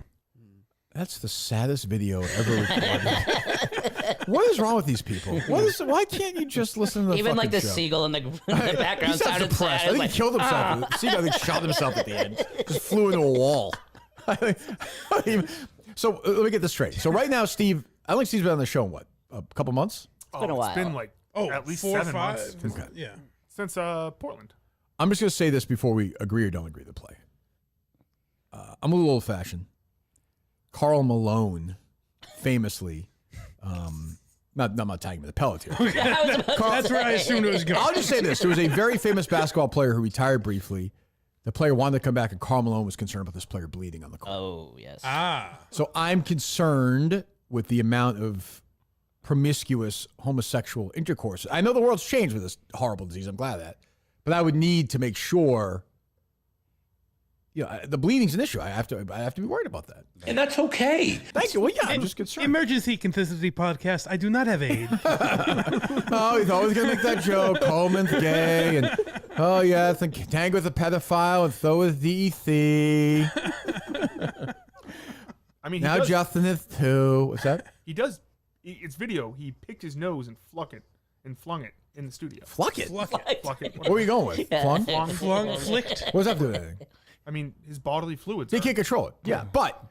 That's the saddest video ever recorded. What is wrong with these people? Why can't you just listen to the Even like the show? seagle in the background He sounds sounded depressed. sad. I think Like, he killed himself. The seagull, I think, shot himself at the end. Just flew into a wall. So let me get this straight. So right now, Steve, I don't think Steve's been on the show in what? A couple months? It's been a while. It's been like at least 4 or 7 5. months. Okay. Yeah. Since Portland. I'm just going to say this before we agree or don't agree to play. I'm a little old-fashioned. Karl Malone, famously, not tagging him, the Pelletier. That's where I assumed it was going. I'll just say this. There was a very famous basketball player who retired briefly. The player wanted to come back, and Karl Malone was concerned about this player bleeding on the court. Oh, yes. So I'm concerned with the amount of promiscuous homosexual intercourse. I know the world's changed with this horrible disease. I'm glad of that. But I would need to make sure, the bleeding's an issue. I have to be worried about that. And that's okay. Thank you. Well, yeah, I'm just concerned. Emergency Consistency Podcast. I do not have AIDS. Oh, he's always going to make that joke. Coleman's gay. And, oh, yeah, tango with a pedophile and so is DEC. I mean, now Justin is too. What's that? He does. It's video. He picked his nose and flung it in the studio. Fluck it? Fluck it. What were you going with? Flung? Flung, flicked. What does that do with anything? I mean, his bodily fluids. They can't control it. Yeah, but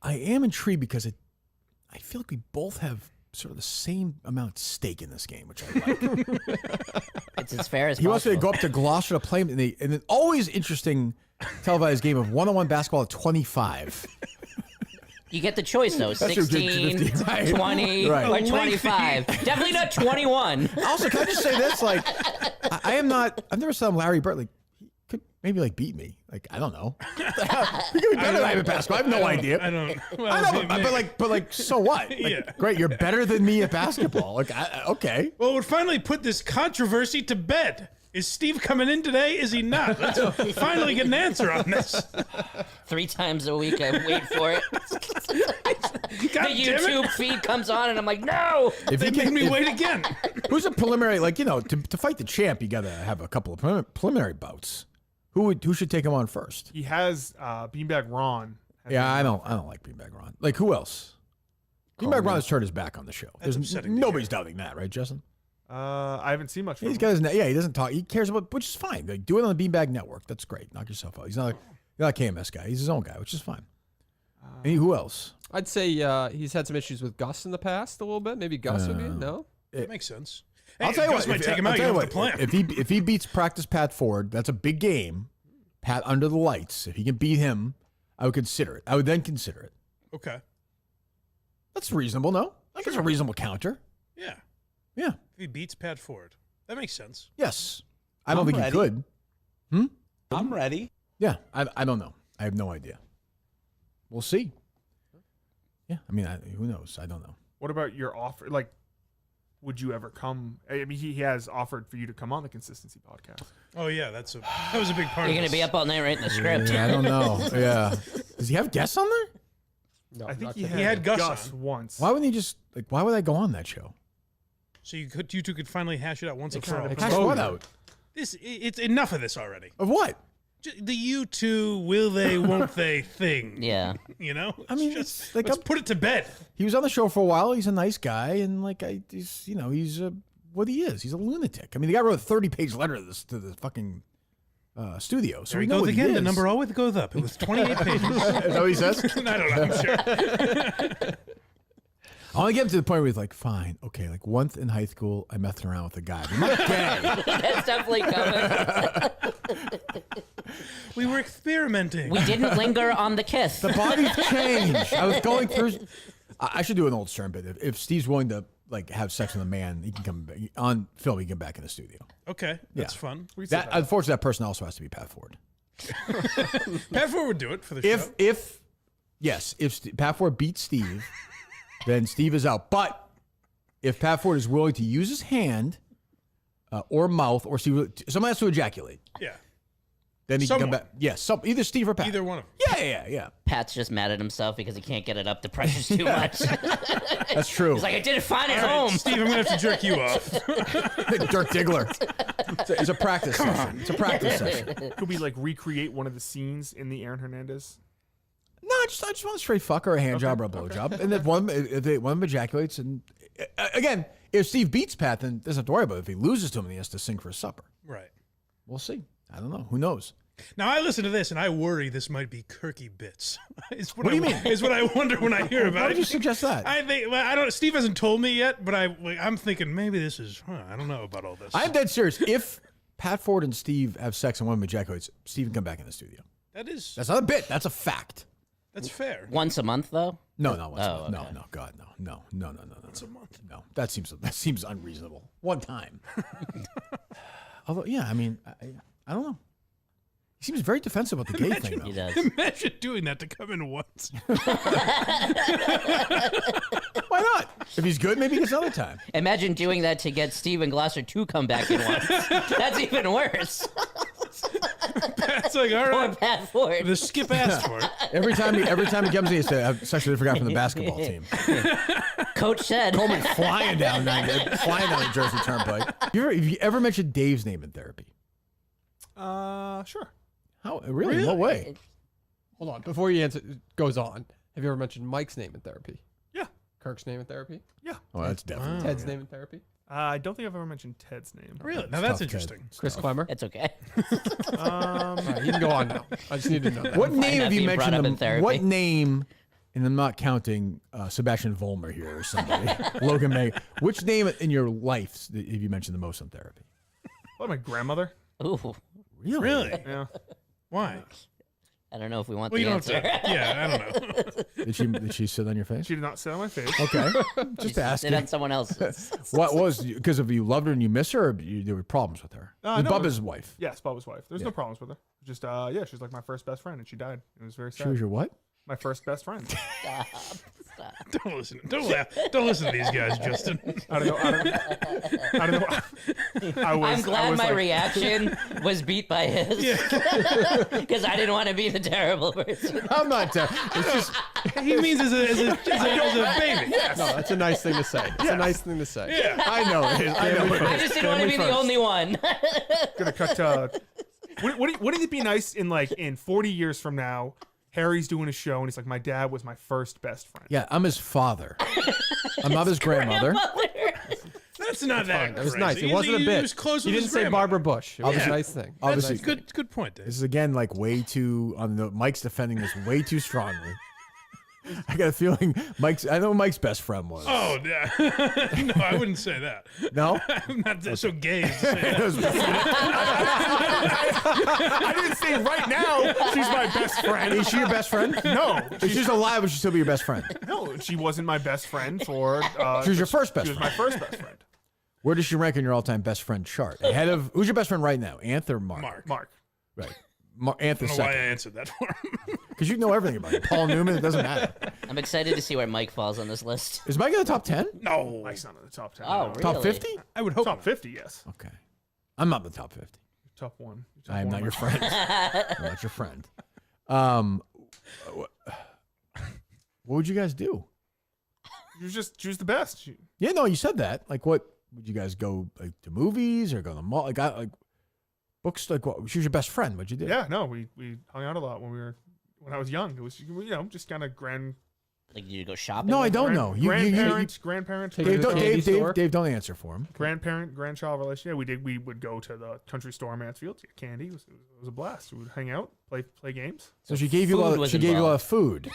I am intrigued because I feel like we both have sort of the same amount of stake in this game, which I like. It's as fair as He wants me to possible. go up to Gloucester to play him in an always interesting televised game of one-on-one basketball at 25. You get the choice, though. That's your 16, 50, right. 20, Right. or 25. Definitely not 21. Also, can I just say this? Like, I've never said I'm Larry Bird. Like, could maybe like beat me. Like I don't know. You could be better than I am at basketball. I have no idea. I don't. Well, I know, but like, so what? Like, Yeah. Great, you're better than me at basketball. Like, okay. Well, we'll finally put this controversy to bed. Is Steve coming in today? Is he not? Let's finally get an answer on this. 3 times a week, I wait for it. God The YouTube feed comes on, and I'm like, no. They made me wait again. Who's a preliminary? Like, to fight the champ, you got to have a couple of preliminary bouts. Who should take him on first? He has Beanbag Ron. Yeah, I don't like Beanbag Ron. Like, who else? Beanbag Ron has turned his back on the show. Nobody's doubting that, right, Justin? I haven't seen much from him. He's got his, he doesn't talk. He cares about, which is fine. Like, do it on the Beanbag Network. That's great. Knock yourself out. He's not a KMS guy. He's his own guy, which is fine. Who else? I'd say he's had some issues with Gus in the past a little bit. Maybe Gus would be no. That makes sense. I'll Hey, tell you Gus what. might take him out. You don't have to plan. If he beats practice Pat Ford, that's a big game. Pat under the lights. If he can beat him, I would consider it. I would then consider it. Okay. That's reasonable, no? I think it's a reasonable counter. Yeah. Yeah. If he beats Pat Ford, that makes sense. Yes. I don't think ready. he could. I'm ready. Yeah. I don't know. I have no idea. We'll see. Yeah. I mean, who knows? I don't know. What about your offer? Like, would you ever come? I mean, he has offered for you to come on the Consistency podcast. Oh yeah, that was a big part. You're of gonna be up all night writing the script. Yeah, I don't know. Yeah. Does he have guests on there? No, I think not he today. had Gus Gus on. once. Why wouldn't he just why would I go on that show? So you two could finally hash it out once and for all. Hash what out? It's enough of this already. Of what? The you two will they won't they thing. Yeah. You know. I mean, just like let's put it to bed. He was on the show for a while. He's a nice guy, and he's what he is. He's a lunatic. I mean, the guy wrote a 30-page letter to the fuking studio. So There we he know goes what again. He The is. number always goes up. It was 28 pages. Is that what he says? I don't know. I'm sure. I want to get him to the point where he's like, fine, okay, like once in high school, I messed around with a guy. But I'm not gay. That's definitely coming. We were experimenting. We didn't linger on the kiss. The body's changed. I was going through. I should do an old Stern bit. If Steve's willing to have sex with a man, he can come back on film. He can come back in the studio. Okay, that's fun. Unfortunately, that person also has to be Pat Ford. Pat Ford would do it for the show. If Pat Ford beats Steve, then Steve is out. But if Pat Ford is willing to use his hand or mouth, or someone has to ejaculate. Yeah. Then he can come back. Yes, either Steve or Pat. Either one of them. Yeah. Pat's just mad at himself because he can't get it up. The pressure's too much. That's true. He's like, I did it fine at All right, home. Steve, I'm gonna have to jerk you off. Dirk Diggler. It's a practice session. It's a practice session. Could we recreate one of the scenes in the Aaron Hernandez? No, I just want a straight fuck or a hand job or a blow job. And if one of them ejaculates, and again, if Steve beats Pat, then doesn't have to worry about it. If he loses to him, then he has to sing for his supper. Right. We'll see. I don't know. Who knows? Now I listen to this and I worry this might be Kirky bits. What do you mean? Is what I wonder when I hear about it. Why did you suggest that? I think I don't. Steve hasn't told me yet, but I'm thinking maybe this is. I don't know about all this. I'm dead serious. If Pat Ford and Steve have sex and one of them ejaculates, Steve can come back in the studio. That's not a bit. That's a fact. That's fair. Once a month, though? No, not once. Oh, No, okay. no, God, no. Once a month. No, that seems unreasonable. One time. Although, yeah, I mean, I don't know. He seems very defensive about the gay thing, though. He does. Imagine doing that to come in once. Why not? If he's good, maybe he gets another time. Imagine doing that to get Steve and Glasser to come back in once. That's even worse. It's like, all right. Poor Pat Ford. The skip asked for it. Every time he comes in, he has to have sex with a different guy from the basketball team. Coach said. Coleman flying down the Jersey Turnpike. Have you ever mentioned Dave's name in therapy? Sure. How? Really? In what way? Hold on. Before you goes on, have you ever mentioned Mike's name in therapy? Yeah. Kirk's name in therapy? Yeah. Oh, that's definitely. Ted's name in therapy? I don't think I've ever mentioned Ted's name. Really? Now that's interesting. Chris Clemmer? It's okay. All right, you can go on now. I just need to know that. What name have you being brought up in mentioned? therapy. What name? And I'm not counting Sebastian Vollmer here or somebody. Logan May. Which name in your life have you mentioned the most in therapy? What, my grandmother? Ooh. Really? Yeah. Why? I don't know if we want Well, the you don't answer. have to. Yeah, I don't know. Did she sit on your face? She did not sit on my face. Okay, just Sit asking. on someone else's. What was because of you loved her and you miss her, or there were problems with her? No, Bubba's wife. Yes, Bubba's wife. There's Yeah. no problems with her. Just yeah, she's like my first best friend, and she died. It was very sad. She was your what? My first best friend. Stop. Don't listen. Don't laugh. Don't listen to these guys, Justin. I don't know. I'm glad my like, reaction was beat by his. Because I didn't want to be the terrible person. I'm not. It's just He means as a baby. Yes. No, that's a nice thing to say. It's a nice thing to say. Yeah. I know. I know. I just didn't want to be the only one. Gonna cut. Wouldn't it be nice in 40 years from now? Harry's doing a show, and he's like, my dad was my first best friend. Yeah, I'm his father. I'm not his grandmother. That's not that. It was crazy. nice. It He- wasn't a he bit. was close He with didn't his say grandma. Barbara Bush. It was Obviously- a nice thing. Obviously, That's good point, Dave. This is again like way too on the Mike's defending this way too strongly. I got a feeling I know Mike's best friend was. Oh, yeah. No, I wouldn't say that. No? I'm not so gay as to say that. I didn't say right now she's my best friend. Is she your best friend? No. If she's alive, would she still be your best friend? No, she wasn't my best friend for. She was your first best She was friend. my first best friend. Where does she rank in your all-time best friend chart? Ahead of who's your best friend right now? Anth or Mark? Mark. Right. Anth I is don't know why I second. answered that for him. Because you know everything about it. Paul Newman, it doesn't matter. I'm excited to see where Mike falls on this list. Is Mike in the top 10? No. Mike's not in the top 10. Oh, no. really? Top 50? I would hope. Top 50, yes. Okay. I'm not in the top 50. Top 1. Top I am one, not your Mike. friend. I'm not your friend. What would you guys do? She was the best. Yeah, no, you said that. Like, what would you guys go like to movies or go to the mall? Like books. Like, what? She was your best friend. What'd you do? Yeah, no, we hung out a lot when I was young. It was just kind of grand. Like, did you go shopping? No, I with don't her? know. Grandparents. Take her to the candy store? Dave, don't answer for him. Grandchild relationship. Yeah, we did. We would go to the country store in Mansfield to get candy. It was a blast. We would hang out, play games. So she gave you a lot. She gave you a lot of food.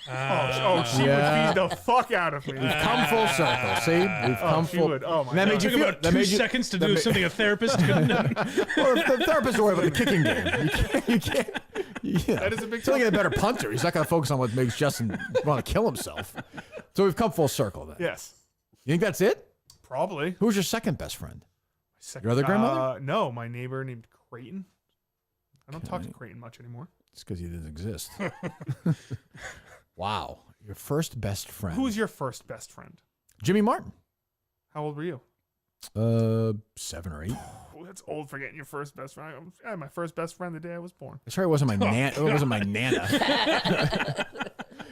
She would feed the fuck out of me. We've come full circle. See, we've come she full. would. Oh my That God. made you Took feel. about That 2 made you, seconds to that do ma- something a therapist couldn't do. Well, the therapist will worry about the kicking game. You can't. Yeah. That is a big He's gonna get a better punter. He's not gonna focus on what makes Justin want to kill himself. So we've come full circle then. Yes, You think that's it? probably. Who's your second best friend? Second, Your other grandmother? No, my neighbor named Creighton. I don't talk to Creighton much anymore. It's because he didn't exist. Wow. Your first best friend. Who's your first best friend? Jimmy Martin? How old were you? 7 or 8. Oh, that's old for getting your first best friend. I had my first best friend the day I was born. Sorry, it wasn't my It wasn't my nana.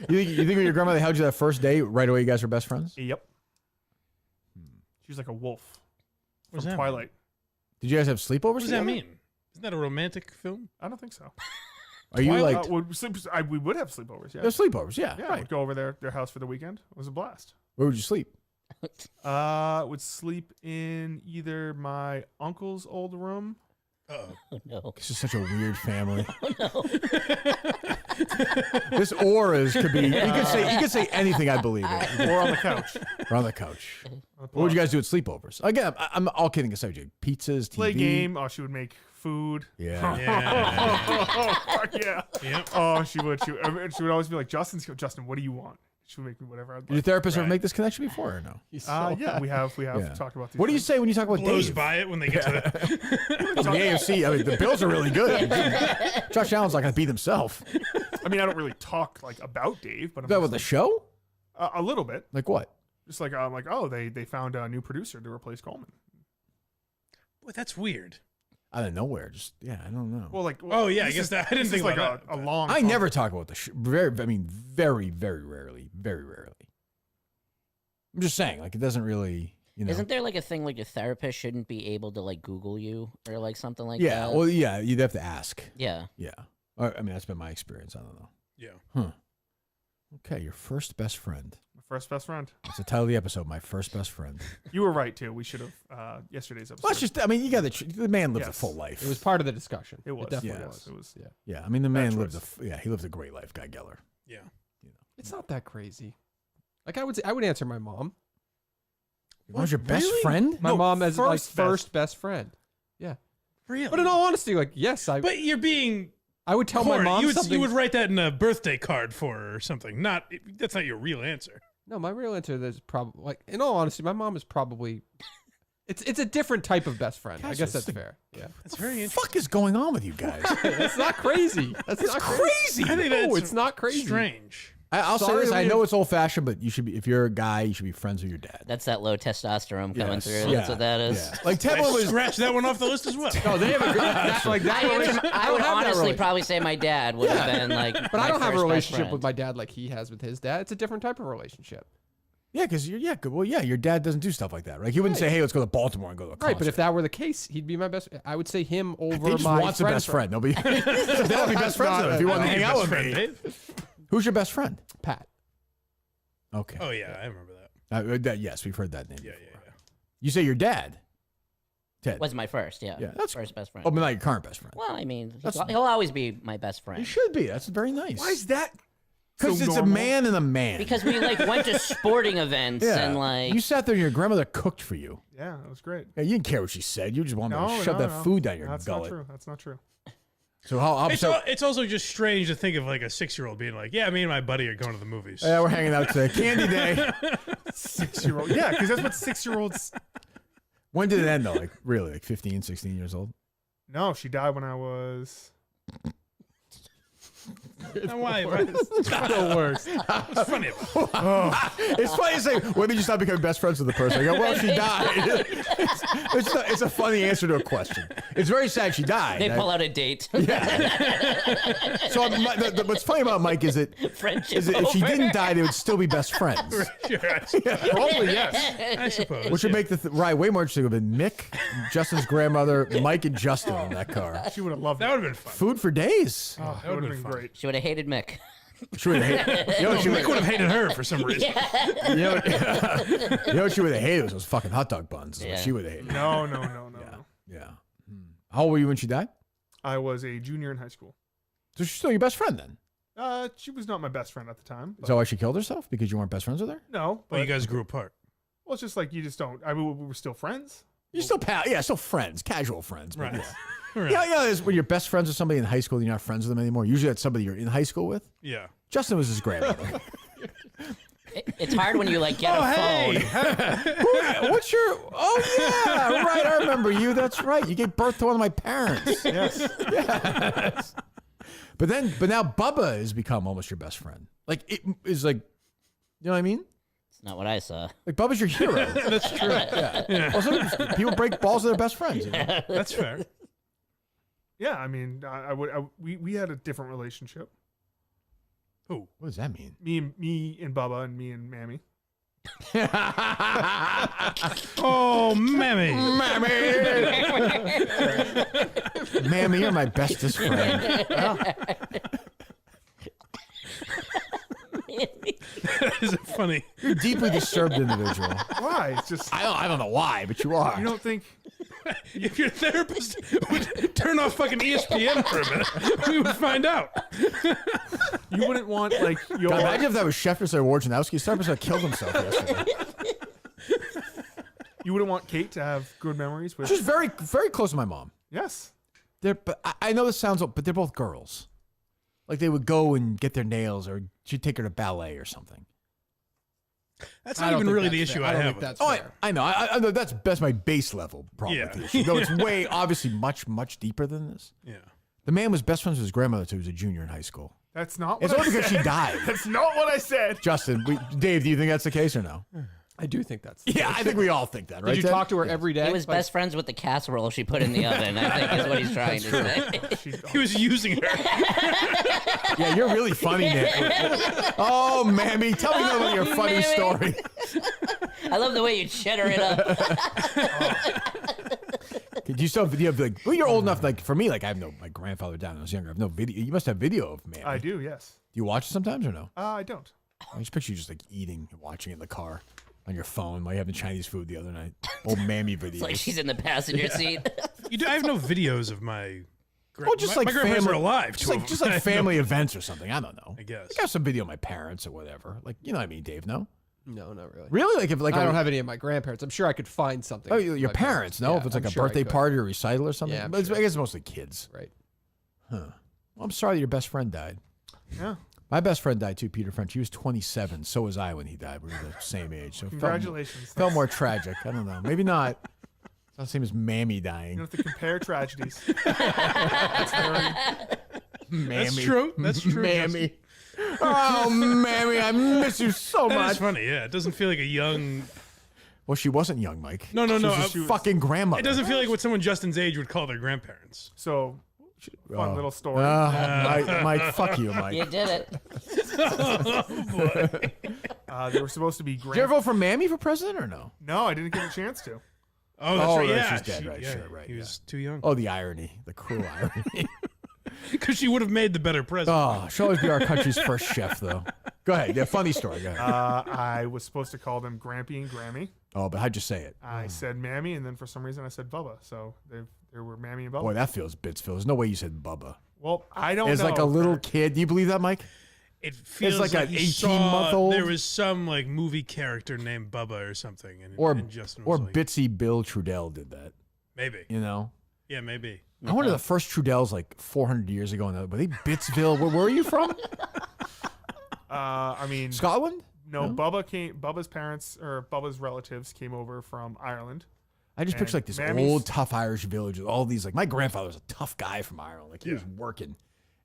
You think when your grandmother held you that first day, right away you guys were best friends? Yep. She was like a wolf What does from that Twilight. Did you guys have sleepovers What does that together? mean? Isn't that a romantic film? I don't think so. Are you like we would have sleepovers. Yeah. there's sleepovers? Yeah, Yeah, right. we'd go over their house for the weekend. It was a blast. Where would you sleep? Would sleep in either my uncle's old room. Oh, no. This is such a weird family. Oh, no. This could be. You could say anything. I believe it. Or on the couch. Or on the couch. What would you guys do at sleepovers? Again, I'm all kidding aside. Pizzas, TV. Play game. Oh, she would make food. Yeah. Oh, fuck yeah. Yep. Oh, she would. She would always be like, Justin, what do you want? She would make me whatever I'd like. Did your therapist ever make this connection before or no? Yeah, we have Yeah. talked about these. What do you things. say when you talk about Blows Dave? by it when they get to The AFC, I mean, the Bills are really good. Josh Allen's not going to beat himself. Is I mean, I don't really talk like about Dave, but I'm that just with the like, show? a little bit. Like what? Just like I'm like, oh, they found a new producer to replace Coleman. Boy, that's weird. Out of nowhere. Just, yeah, I don't know. Well, like, Oh, yeah, I this guess is- that- I didn't this think is like about a that. long. I never talk about the show. Very, very rarely. Very rarely. I'm just saying, like, it doesn't really, you know. Isn't there like a thing like a therapist shouldn't be able to like Google you or like something like Yeah, that? well, yeah, you'd have to ask. Yeah. Yeah. I mean, that's been my experience. I don't know. Yeah. Huh. Okay, your first best friend. My first best friend. That's the title of the episode, My First Best Friend. You were right too. We should have yesterday's episode. Well, that's just, I mean, you got the man lived a Yes. full life. It was part of the discussion. It was. definitely Yeah. was. It was. Yeah. Yeah, I mean, the man Bad lived choice. he lived a great life, Guy Geller. Yeah. It's not that crazy. Like I would answer my mom. Your mom's your best Really? friend? My No, mom as like first first best friend. Yeah. Really? But in all honesty, like yes, But you're being I would tell my Corey, mom something. you would write that in a birthday card for her or something. That's not your real answer. No, my real answer is probably, like, in all honesty, my mom is probably. It's a different type of best friend. I guess that's fair. Yeah. That's very interesting. What the fuck is going on with you guys? That's not crazy. That's not crazy. I think No, that's it's not crazy. strange. I'll say this. I know it's old fashioned, but you should be. If you're a guy, you should be friends with your dad. That's that low testosterone coming Yes. through. Yeah. That's what that is. Yeah. Like Tevin was. Scratch that one off the list as well. No, they have a that, like that. I would honestly probably say my dad would have been like. But I don't have a first best relationship friend. with my dad like he has with his dad. It's a different type of relationship. Yeah, because your dad doesn't do stuff like that, right? He wouldn't say, "Hey, let's go to Baltimore and go to a concert." Right, but if that were the case, he'd be my best. I would say him over he just my wants a best friend. Nobody. They'll be best friends if he wanted to hang out with me. Who's your best friend? Pat. Okay. Oh yeah, I remember that. Yes, we've heard that name. Yeah. You say your dad, Ted. Was my first, yeah. That's first best friend. Oh, but not your current best friend. Well, I mean, he'll always be my best friend. He should be. That's very nice. Why is that? Because so it's normal? a man and a man. Because we like went to sporting events and like you sat there and your grandmother cooked for you. Yeah, that was great. Yeah, you didn't care what she said. You just wanted to shove that food down your That's gullet. not true. That's not true. So how? It's also just strange to think of like a 6-year-old being like, "Yeah, me and my buddy are going to the movies." Yeah, we're hanging out today. Candy day. 6-year-old. Yeah, because that's what 6-year-olds. When did it end though? Like really, like 15, 16 years old? No, she died when I was. Why? It's the worst. It's funny. It's funny to say, when did you stop becoming best friends with the person? I go, well, she died. It's a funny answer to a question. It's very sad she died. they pull out a date. Yeah. So what's funny about Mike is that if she didn't die, they would still be best friends. Probably yes. I suppose. Which would make the ride way more interesting. It would have been Mick, Justin's grandmother, Mike, and Justin in that car. She would have loved That it. would have been fun. Food for days. Oh, that would have been great. She would have hated Mick. She would have hated. You know, Mick would have hated her for some reason. You know what she would have hated was those fucking hot dog buns. Is what she would have hated. No. Yeah. How old were you when she died? I was a junior in high school. So she's still your best friend then? She was not my best friend at the time. Is that why she killed herself? Because you weren't best friends with her? No. Well, you guys grew apart. Well, it's just like you just don't. I mean, we were still friends. You're still still friends, casual friends. But Right. Yeah. Right. Yeah, when you're best friends with somebody in high school and you're not friends with them anymore. Usually that's somebody you're in high school with. Yeah. Justin was his grandmother. It's hard when you like get a phone. What's your? Oh yeah, right. I remember you. That's right. You gave birth to one of my parents. Yes. Yes. But now Bubba has become almost your best friend. Like it is like, you know what I mean? It's not what I saw. Like Bubba's your hero. That's true. Yeah. Well, sometimes people break balls to their best friends. You know? That's fair. Yeah, I mean, we had a different relationship. Who? What does that mean? Me and Bubba and me and Mammy. Oh, Mammy. Mammy, you're my bestest friend. That is funny. You're a deeply disturbed individual. Why? It's just I don't know why, but you are. you don't think If your therapist would turn off fucking ESPN for a minute, we would find out. you wouldn't want like your. God, imagine if that was Schefter or Wojnarowski. Schefter killed himself yesterday. You wouldn't want Kate to have good memories with. She's very, very close to my mom. Yes. But I know this sounds, but they're both girls. Like they would go and get their nails, or she'd take her to ballet or something. That's not even really the issue I have. That's I know. I know that's my base level problem Yeah. with the issue. No, it's way obviously much deeper than this. Yeah. The man was best friends with his grandmother too. He was a junior in high school. That's not. What It's I only because said. she died. That's not what I said. Justin, Dave, do you think that's the case or no? I do think that's. Yeah, I think we all think that, right? Did you Ted? talk to her every day? He was best friends with the casserole she put in the oven, I think is what he's trying to say. He was using her. Yeah, you're really funny, Nick. Oh, Mammy, tell me about your funny Mammy. story. I love the way you cheddar it up. Do you still have video of like? Well, you're old enough. Like for me, like I have no. My grandfather died when I was younger. I have no video. You must have video of Mammy. I do. Yes. Do you watch it sometimes or no? I don't. I just picture you just like eating and watching it in the car on your phone while you're having Chinese food the other night. Old Mammy videos. It's like she's in the passenger seat. I have no videos of my. Oh, just like my grandparents family, are alive. just like family events or something. I don't know. I guess. I got some video of my parents or whatever. Like you know what I mean, Dave? No. No, not really. Really? Like if like I don't have any of my grandparents. I'm sure I could find something. Oh, of your my parents? No, Yeah, if it's like I'm a sure I birthday could. party or recital or something. Yeah, I'm But sure. I guess it's mostly kids. Right. Huh. I'm sorry that your best friend died. Yeah. My best friend died too, Peter French. He was 27. So was I when he died. We were the same age. So Congratulations. Felt more tragic. I don't know. Maybe not. It's not the same as Mammy dying. You don't have to compare tragedies. That's That's true. That's true. Mammy. Oh, Mammy, I miss you so That much. is funny. Yeah, it doesn't feel like a young. Well, she wasn't young, Mike. No. She was fucking grandmother. It doesn't feel like what someone Justin's age would call their grandparents. So, fun little story. Mike, fuck you, Mike. You did it. They were supposed to be Did you ever vote for Mammy for president or no? No, I didn't get a chance to. Oh, that's right. Yeah, she's dead, right? Sure, right. He was too young. Oh, the irony, the cruel irony. Because she would have made the better president. Oh, she'll always be our country's first chef, though. Go ahead. Yeah, funny story. Go ahead. I was supposed to call them Grampy and Grammy. Oh, but how'd you say it? I said Mammy, and then for some reason I said Bubba. So they were Mammy and Bubba. Boy, that feels Bitsville. There's no way you said Bubba. Well, I don't know. As like a little kid. Do you believe that, Mike? It feels like an he 18-month-old? There was some like movie character named Bubba or something, and Justin Or was like, Bitsy Bill Trudell did that. maybe. You know? Yeah, maybe. I wonder the first Trudells like 400 years ago. Were they Bitsville? Where are you from? I mean, Scotland? No, Bubba's parents or Bubba's relatives came over from Ireland. I just picture like this old tough Irish village with all these like my grandfather was a tough guy from Ireland. Like he was working.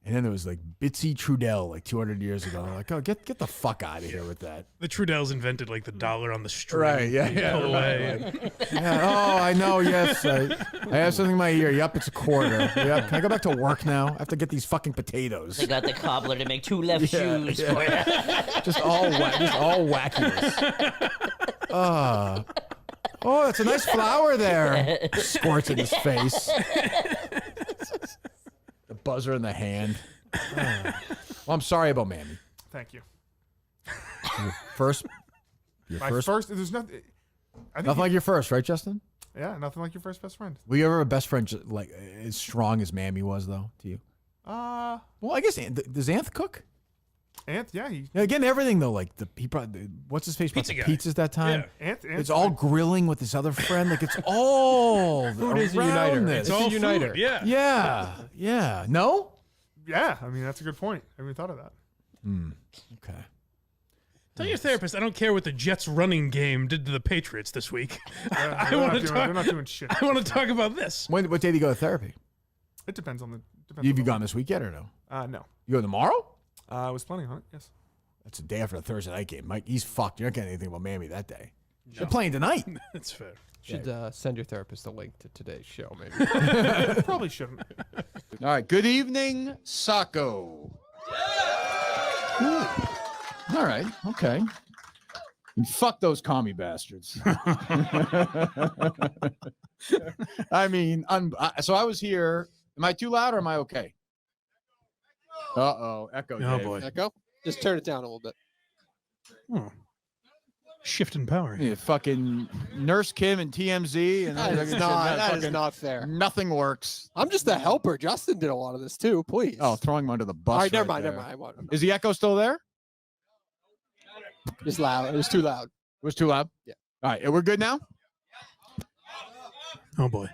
And then there was like Bitsy Trudell like 200 years ago. I'm like, oh, get the fuck out of here with that. The Trudells invented like the dollar on the string. Right, yeah, You yeah. pull away. Yeah, oh, I know, yes. I have something in my ear. Yep, it's a quarter. Yep. Can I go back to work now? I have to get these fucking potatoes. They got the cobbler to make two left shoes for you. Just all wackiness. Oh, that's a nice flower there. Squirts in his face. The buzzer in the hand. Well, I'm sorry about Mammy. Thank you. Your first. My first. There's nothing. Nothing like your first, right, Justin? Yeah, nothing like your first best friend. Were you ever a best friend like as strong as Mammy was, though, to you? Well, I guess does Anth cook? Anth, yeah, again, everything though, like he brought what's his face brought the pizzas that time. Yeah. It's all grilling with this other friend. Like it's all Food is a around uniter. this. It's all uniter. Food, yeah. Yeah. No. Yeah, I mean that's a good point. I haven't thought of that. Okay. Tell your therapist I don't care what the Jets running game did to the Patriots this week. I They're want not to doing- talk. they're not doing shit. I want to talk about this. What day do you go to therapy? It depends on the. Have you gone this week yet or no? No. You go tomorrow? I was planning on it. Yes. That's the day after the Thursday night game. Mike, he's fucked. You're not getting anything about Mammy that day. They're playing tonight. That's fair. Should send your therapist a link to today's show, maybe. Probably shouldn't. All right. Good evening, Sacco. All right. Okay. And fuck those commie bastards. I mean, so I was here. Am I too loud or am I okay? Uh-oh. Echo. Oh, Dave. boy. Echo? Just turn it down a little bit. Shift in power. Yeah, fucking Nurse Kim and TMZ. And That is not fair. Nothing works. I'm just a helper. Justin did a lot of this too. Please. Oh, throwing him under the bus. All right, never right mind. there. Never mind. Is the echo still there? It's loud. It was too loud. It was too loud? Yeah. All right. We're good now? Oh boy.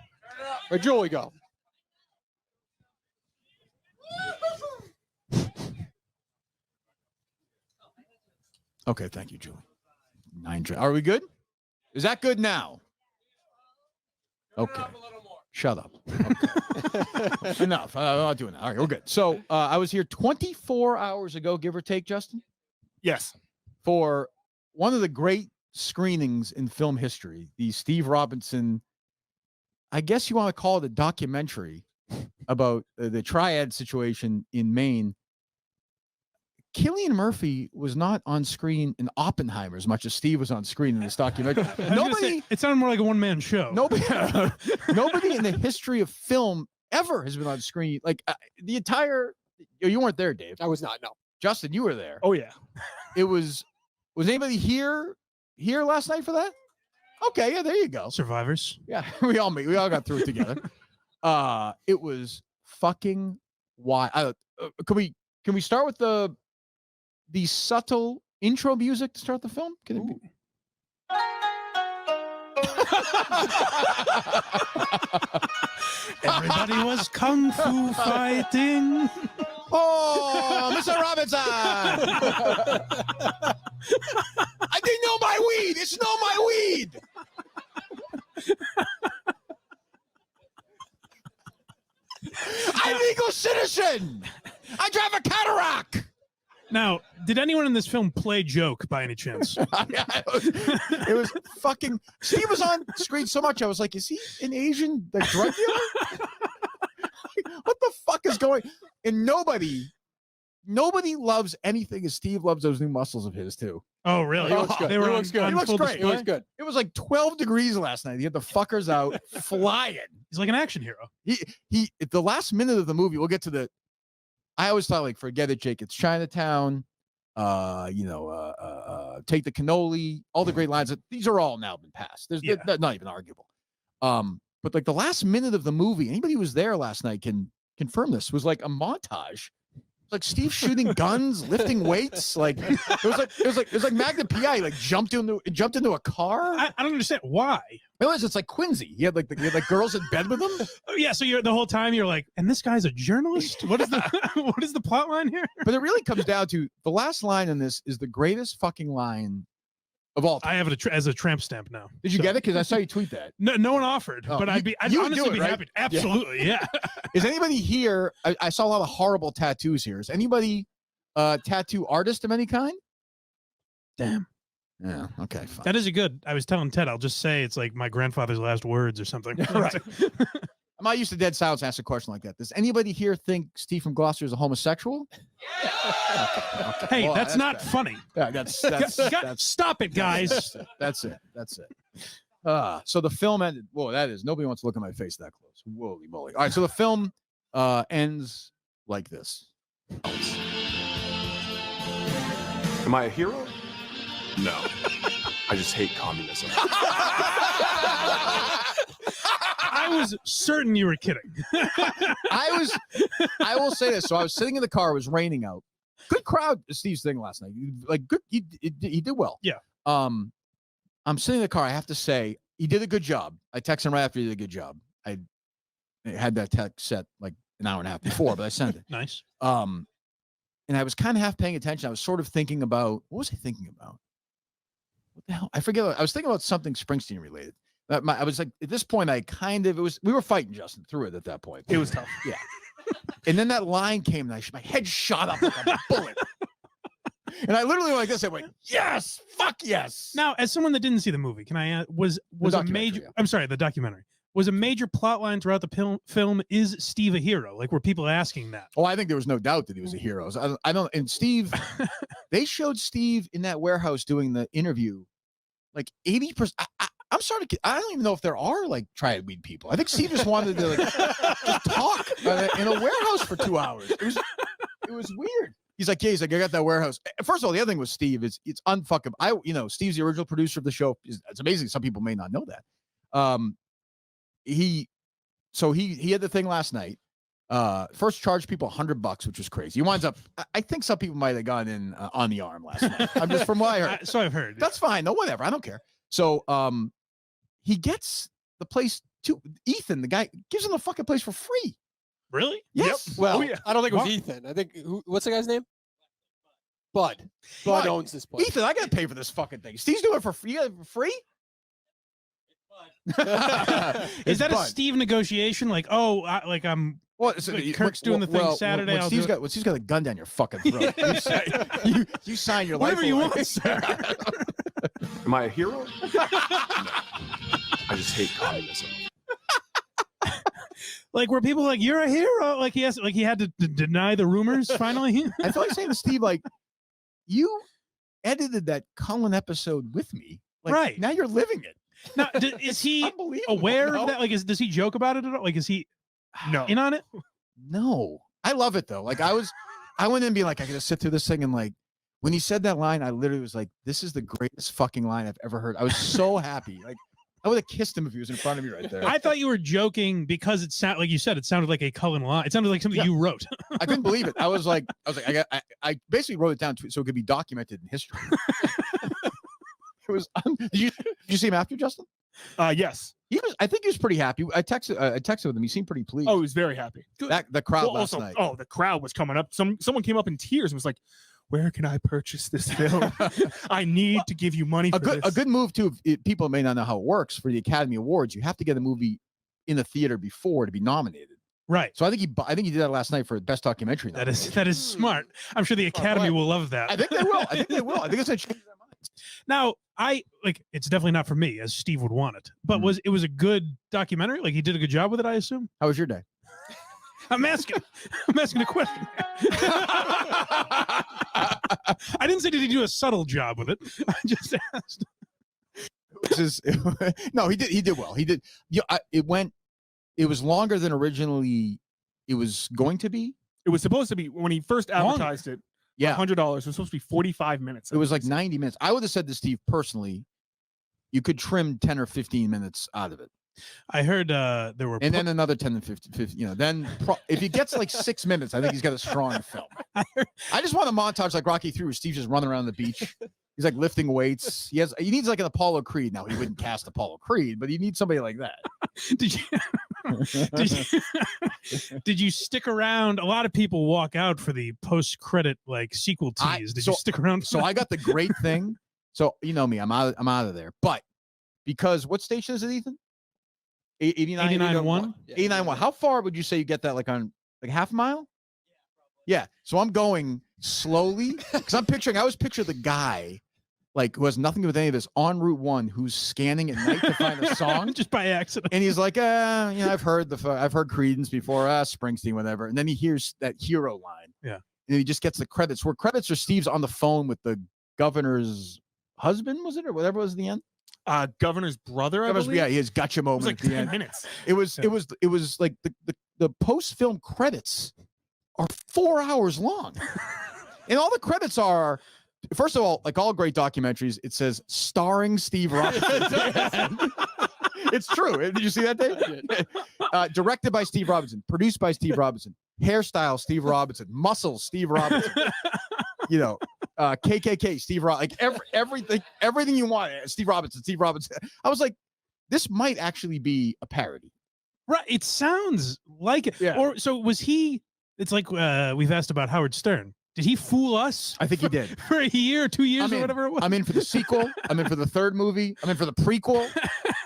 Where'd Julie go? Okay. Thank you, Julie. Are we good? Is that good now? Okay. Shut up. Okay. Enough. I'm not doing that. All right, we're good. So I was here 24 hours ago, give or take, Justin, Yes. for one of the great screenings in film history, the Steve Robinson, I guess you want to call it a documentary about the triad situation in Maine. Cillian Murphy was not on screen in Oppenheimer as much as Steve was on screen in this documentary. Nobody, It sounded more like a one-man show. nobody in the history of film ever has been on screen. Like the entire, you weren't there, Dave. I was not. No. Justin, you were there. Oh yeah. It was anybody here last night for that? Okay, yeah, there you go. Survivors. Yeah, we all got through it together. It was fucking wild. Can we start with the subtle intro music to start the film? Can it be? Everybody was kung fu fighting. Oh, Mr. Robinson! I didn't know my weed. It's not my weed. I'm a legal citizen. I drive a Cadillac. Now, did anyone in this film play joke by any chance? It was fucking. Steve was on screen so much. I was like, is he an Asian drug dealer? What the fuck is going? And nobody loves anything as Steve loves those new muscles of his too. Oh, really? He looks good. They were He looks good. on He looks full great. He display? looks good. It was like 12 degrees last night. He had the fuckers out flying. He's like an action hero. He at the last minute of the movie, we'll get to the. I always thought, like, forget it, Jake. It's Chinatown. Take the cannoli. All the great lines. These are all now been passed. They're not even arguable. But like the last minute of the movie, anybody who was there last night can confirm this, was like a montage. Like Steve shooting guns, lifting weights. Like it was like Magnum PI. Like jumped into a car. I don't understand why. It's like Quincy. He had like girls in bed with him. Oh, yeah, so the whole time you're like, and this guy's a journalist? What is the plot line here? But it really comes down to the last line in this is the greatest fucking line of all time. I have it as a tramp stamp now. Did you get it? Because I saw you tweet that. No one offered, but I'd honestly be right? happy. Absolutely, yeah. Is anybody here? I saw a lot of horrible tattoos here. Is anybody tattoo artist of any kind? Damn. Yeah. Okay. Fine. That is a good. I was telling Ted, I'll just say it's like my grandfather's last words or something. Right. I'm not used to dead silence. Ask a question like that. Does anybody here think Steve from Gloucester is a homosexual? Okay. Hey, Well, that's not funny. Yeah, that's stop it, guys. That's it. So the film ended. Whoa, that is. Nobody wants to look at my face that close. Holy moly! All right, so the film ends like this. Am I a hero? No. I just hate communism. I was certain you were kidding. I will say this. So I was sitting in the car. It was raining out. Good crowd. Steve's thing last night. Like good. He did well. Yeah. I'm sitting in the car. I have to say he did a good job. I texted him right after he did a good job. I had that text set like an hour and a half before, but I sent it. Nice. And I was kind of half paying attention. I was sort of thinking about, what was I thinking about? What the hell? I forget. I was thinking about something Springsteen related. I was like, at this point, we were fighting Justin through it at that point. It was tough. Yeah. And then that line came and my head shot up like a bullet. And I literally went like this. I went, yes, fuck yes. Now, as someone that didn't see the movie, can I ask, was a major, yeah. I'm sorry, the documentary, was a major plot line throughout the film, is Steve a hero? Like, were people asking that? Oh, I think there was no doubt that he was a hero. I don't, and Steve, they showed Steve in that warehouse doing the interview, like 80%. I'm starting to, I don't even know if there are like triad weed people. I think Steve just wanted to like just talk in a warehouse for 2 hours. It was weird. He's like, yeah, I got that warehouse. First of all, the other thing with Steve is it's unfuckable. Steve's the original producer of the show. It's amazing. Some people may not know that. He had the thing last night. First charged people $100, which was crazy. He winds up, I think some people might have gone in on the arm last night. I'm just from what I heard. So I've heard. That's fine. No, whatever. I don't care. So he gets the place to Ethan, the guy gives him the fucking place for free. Really? Yes. Yep. Well, yeah. I don't think it was Ethan. I think what's the guy's name? Bud. Bud owns this place. Ethan, I gotta pay for this fucking thing. Steve's doing it for free. Free? Is that a Steve negotiation? Like, I'm. What? Kirk's doing the thing Saturday. When Steve's got a gun down your fucking throat. You sign your whatever life you away. want, sir. Am I a hero? No. I just hate communism. Like, were people like, you're a hero? Like he had to deny the rumors finally. I feel like saying to Steve, like, you edited that Cullen episode with me. Like, right. Now you're living it. Now, is he aware of that? Like, does he joke about it at all? Like, is he in on it? No. I love it though. Like I went in being like, I gotta sit through this thing, and like when he said that line, I literally was like, this is the greatest fucking line I've ever heard. I was so happy. Like I would have kissed him if he was in front of me right there. I thought you were joking because it sounded like you said it sounded like a Cullen line. It sounded like something you wrote. I couldn't believe it. I was like, I basically wrote it down so it could be documented in history. It was. Did you see him after, Justin? Yes. I think he was pretty happy. I texted with him. He seemed pretty pleased. Oh, he was very happy. The crowd last night. Oh, the crowd was coming up. Someone came up in tears and was like, "Where can I purchase this film? I need to give you money for this." A good move too. People may not know how it works for the Academy Awards. You have to get a movie in the theater before to be nominated. Right. So I think he did that last night for best documentary. That is smart. I'm sure the Academy will love that. I think they will. I think it's gonna change their minds. Now, it's definitely not for me, as Steve would want it. But it was a good documentary? Like, he did a good job with it, I assume? How was your day? I'm asking a question. I didn't say did he do a subtle job with it. I just asked. No, he did well. He did. It was longer than originally it was going to be. It was supposed to be when he first advertised it. Yeah, $100. It was supposed to be 45 minutes. It was like 90 minutes. I would have said to Steve personally, you could trim 10 or 15 minutes out of it. I heard there were, and then another 10 to 50. Then if he gets like 6 minutes, I think he's got a strong film. I just want a montage like Rocky III, where Steve's just running around the beach. He's like lifting weights. He needs like an Apollo Creed. Now he wouldn't cast Apollo Creed, but he needs somebody like that. Did you stick around? A lot of people walk out for the post-credit like sequel tease. Did you stick around? So I got the great thing. So you know me, I'm out of there. But because what station is it, Ethan? 89.1? 89.1. How far would you say you get that? Like on like half a mile? Yeah. So I'm going slowly because I always picture the guy like who has nothing to do with any of this on Route 1 who's scanning at night to find a song just by accident. And he's like, I've heard Creedence before, Springsteen, whatever. And then he hears that hero line. Yeah. And he just gets the credits. Where credits are Steve's on the phone with the governor's husband, was it, or whatever was at the end? Governor's brother, I believe? Yeah, his gotcha moment. It was like at the 10 end. minutes. It was like the post-film credits are 4 hours long. And all the credits are, first of all, like all great documentaries, it says starring Steve Robinson. It's true. Did you see that, Dave? Directed by Steve Robinson, produced by Steve Robinson, hairstyle Steve Robinson, muscles Steve Robinson. KKK Steve Robinson, like everything you want. Steve Robinson. I was like, this might actually be a parody. Right. It sounds like it. Yeah. Or so was he? It's like we've asked about Howard Stern. Did he fool us? I think he did. For a year, 2 years, or whatever it was. I'm in for the sequel. I'm in for the third movie. I'm in for the prequel.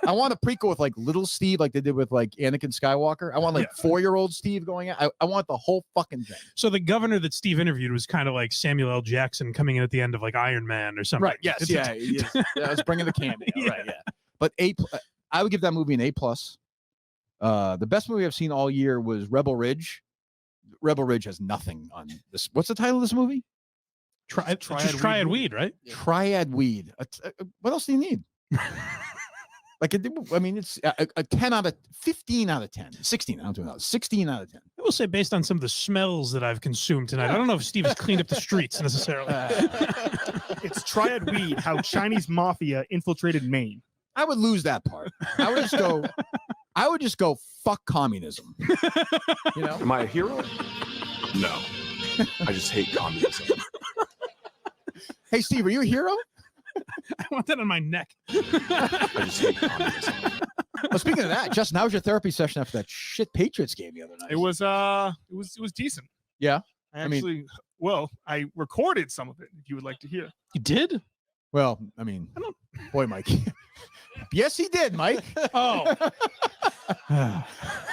I want a prequel with like little Steve, like they did with like Anakin Skywalker. I want like 4-year-old Steve going out. I want the whole fucking thing. So the governor that Steve interviewed was kind of like Samuel L. Jackson coming in at the end of like Iron Man or something. Right. Yes. Yeah. I was bringing the cameo. Yeah. Right. Yeah. But I would give that movie an A+. The best movie I've seen all year was Rebel Ridge. Rebel Ridge has nothing on this. What's the title of this movie? Triad Weed, right? Yeah. Triad Weed. What else do you need? Like, it's a 10 out of 15 out of 10, 16. I don't know, 16 out of 10. I will say, based on some of the smells that I've consumed tonight, I don't know if Steve has cleaned up the streets necessarily. It's Triad Weed: How Chinese Mafia Infiltrated Maine. I would lose that part. I would just go fuck communism. Am I a hero? No. I just hate communism. Hey, Steve, are you a hero? I want that on my neck. I just hate communism. Well, speaking of that, Justin, how was your therapy session after that shit Patriots game the other night? It was decent. Yeah. I recorded some of it. If you would like to hear. You did? Well, boy, Mike. Yes, he did, Mike. Oh,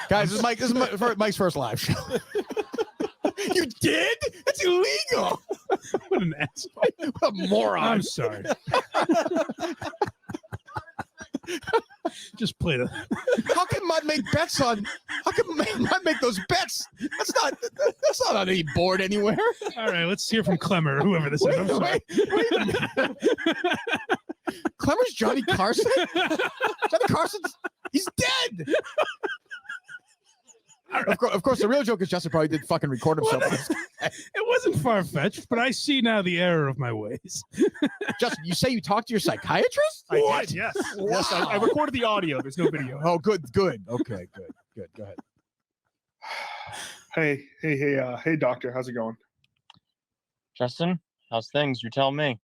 guys, this is Mike's first live show. You did? That's illegal. What an asshole. What a moron. I'm sorry. Just play the. How can Mud make bets on? How can Mud make those bets? That's not on any board anywhere. All right, let's hear from Clemmer, whoever this is. I'm sorry. Wait a minute. Clemmer's Johnny Carson? Johnny Carson's he's dead. Of course, the real joke is Justin probably did fucking record himself. It wasn't far-fetched, but I see now the error of my ways. Justin, you say you talked to your psychiatrist? I did, yes. Wow. Yes, I recorded the audio. There's no video. Oh, good. Okay, good. Go ahead. Hey, doctor. How's it going? Justin, how's things? You tell me.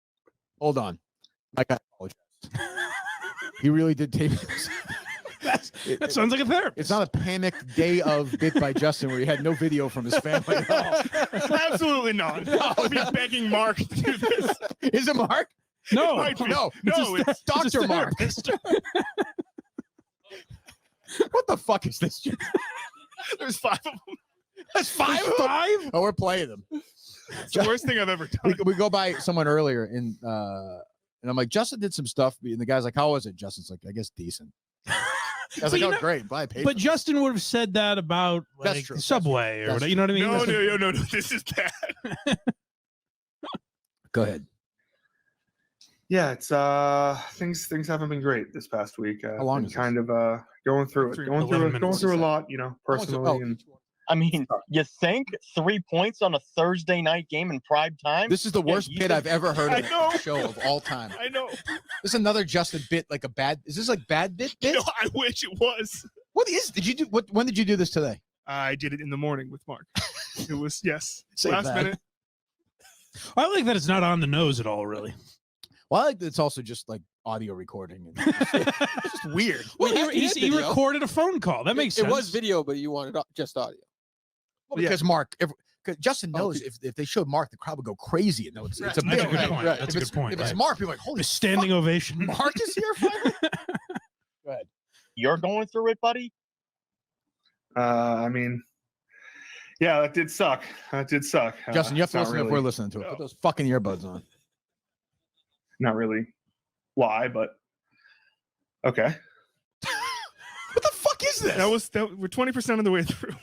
Hold on. I got to apologize. He really did tape. That sounds like a therapist. It's not a panicked day of Bit by Justin where he had no video from his family at all. Absolutely not. No, I'll be begging Mark to do this. Is it Mark? No, no, it's Dr. Mark. What the fuck is this? There's 5 of them. That's 5 of them? 5? Oh, we're playing them. It's the worst thing I've ever done. We go by someone earlier, and I'm like, Justin did some stuff, and the guy's like, how was it? Justin's like, I guess decent. I was like, oh, great. Buy a paper. But Justin would have said that about like Subway or whatever. You know what I mean? No. This is bad. Go ahead. Yeah, it's things haven't been great this past week. How long is kind of going through it, going through a lot, personally. And I mean, you think 3 points on a Thursday night game in prime time? This is the worst bit I've ever heard of know. a show of all time. I know. This is another Justin bit, like a bad. Is this like bad bit? No, I wish it was. What is? Did you do? When did you do this today? I did it in the morning with Mark. It was Say last that. minute. I like that it's not on the nose at all, really. Well, I like that it's also just like audio recording. And it's just weird. Well, he recorded a phone call. That makes sense. It was video, but you wanted just audio. Well, because Mark, because Justin knows if they showed Mark, the crowd would go crazy. And it's a That's big a good point. Right. That's a good point. If it's Mark, people are like, holy standing ovation. Mark is here finally? Go ahead. You're going through it, buddy? I mean, yeah, that did suck. Justin, you have to listen if we're listening to it. Put those fucking earbuds on. Not really why, but okay. What the fuck is this? We're 20% of the way through.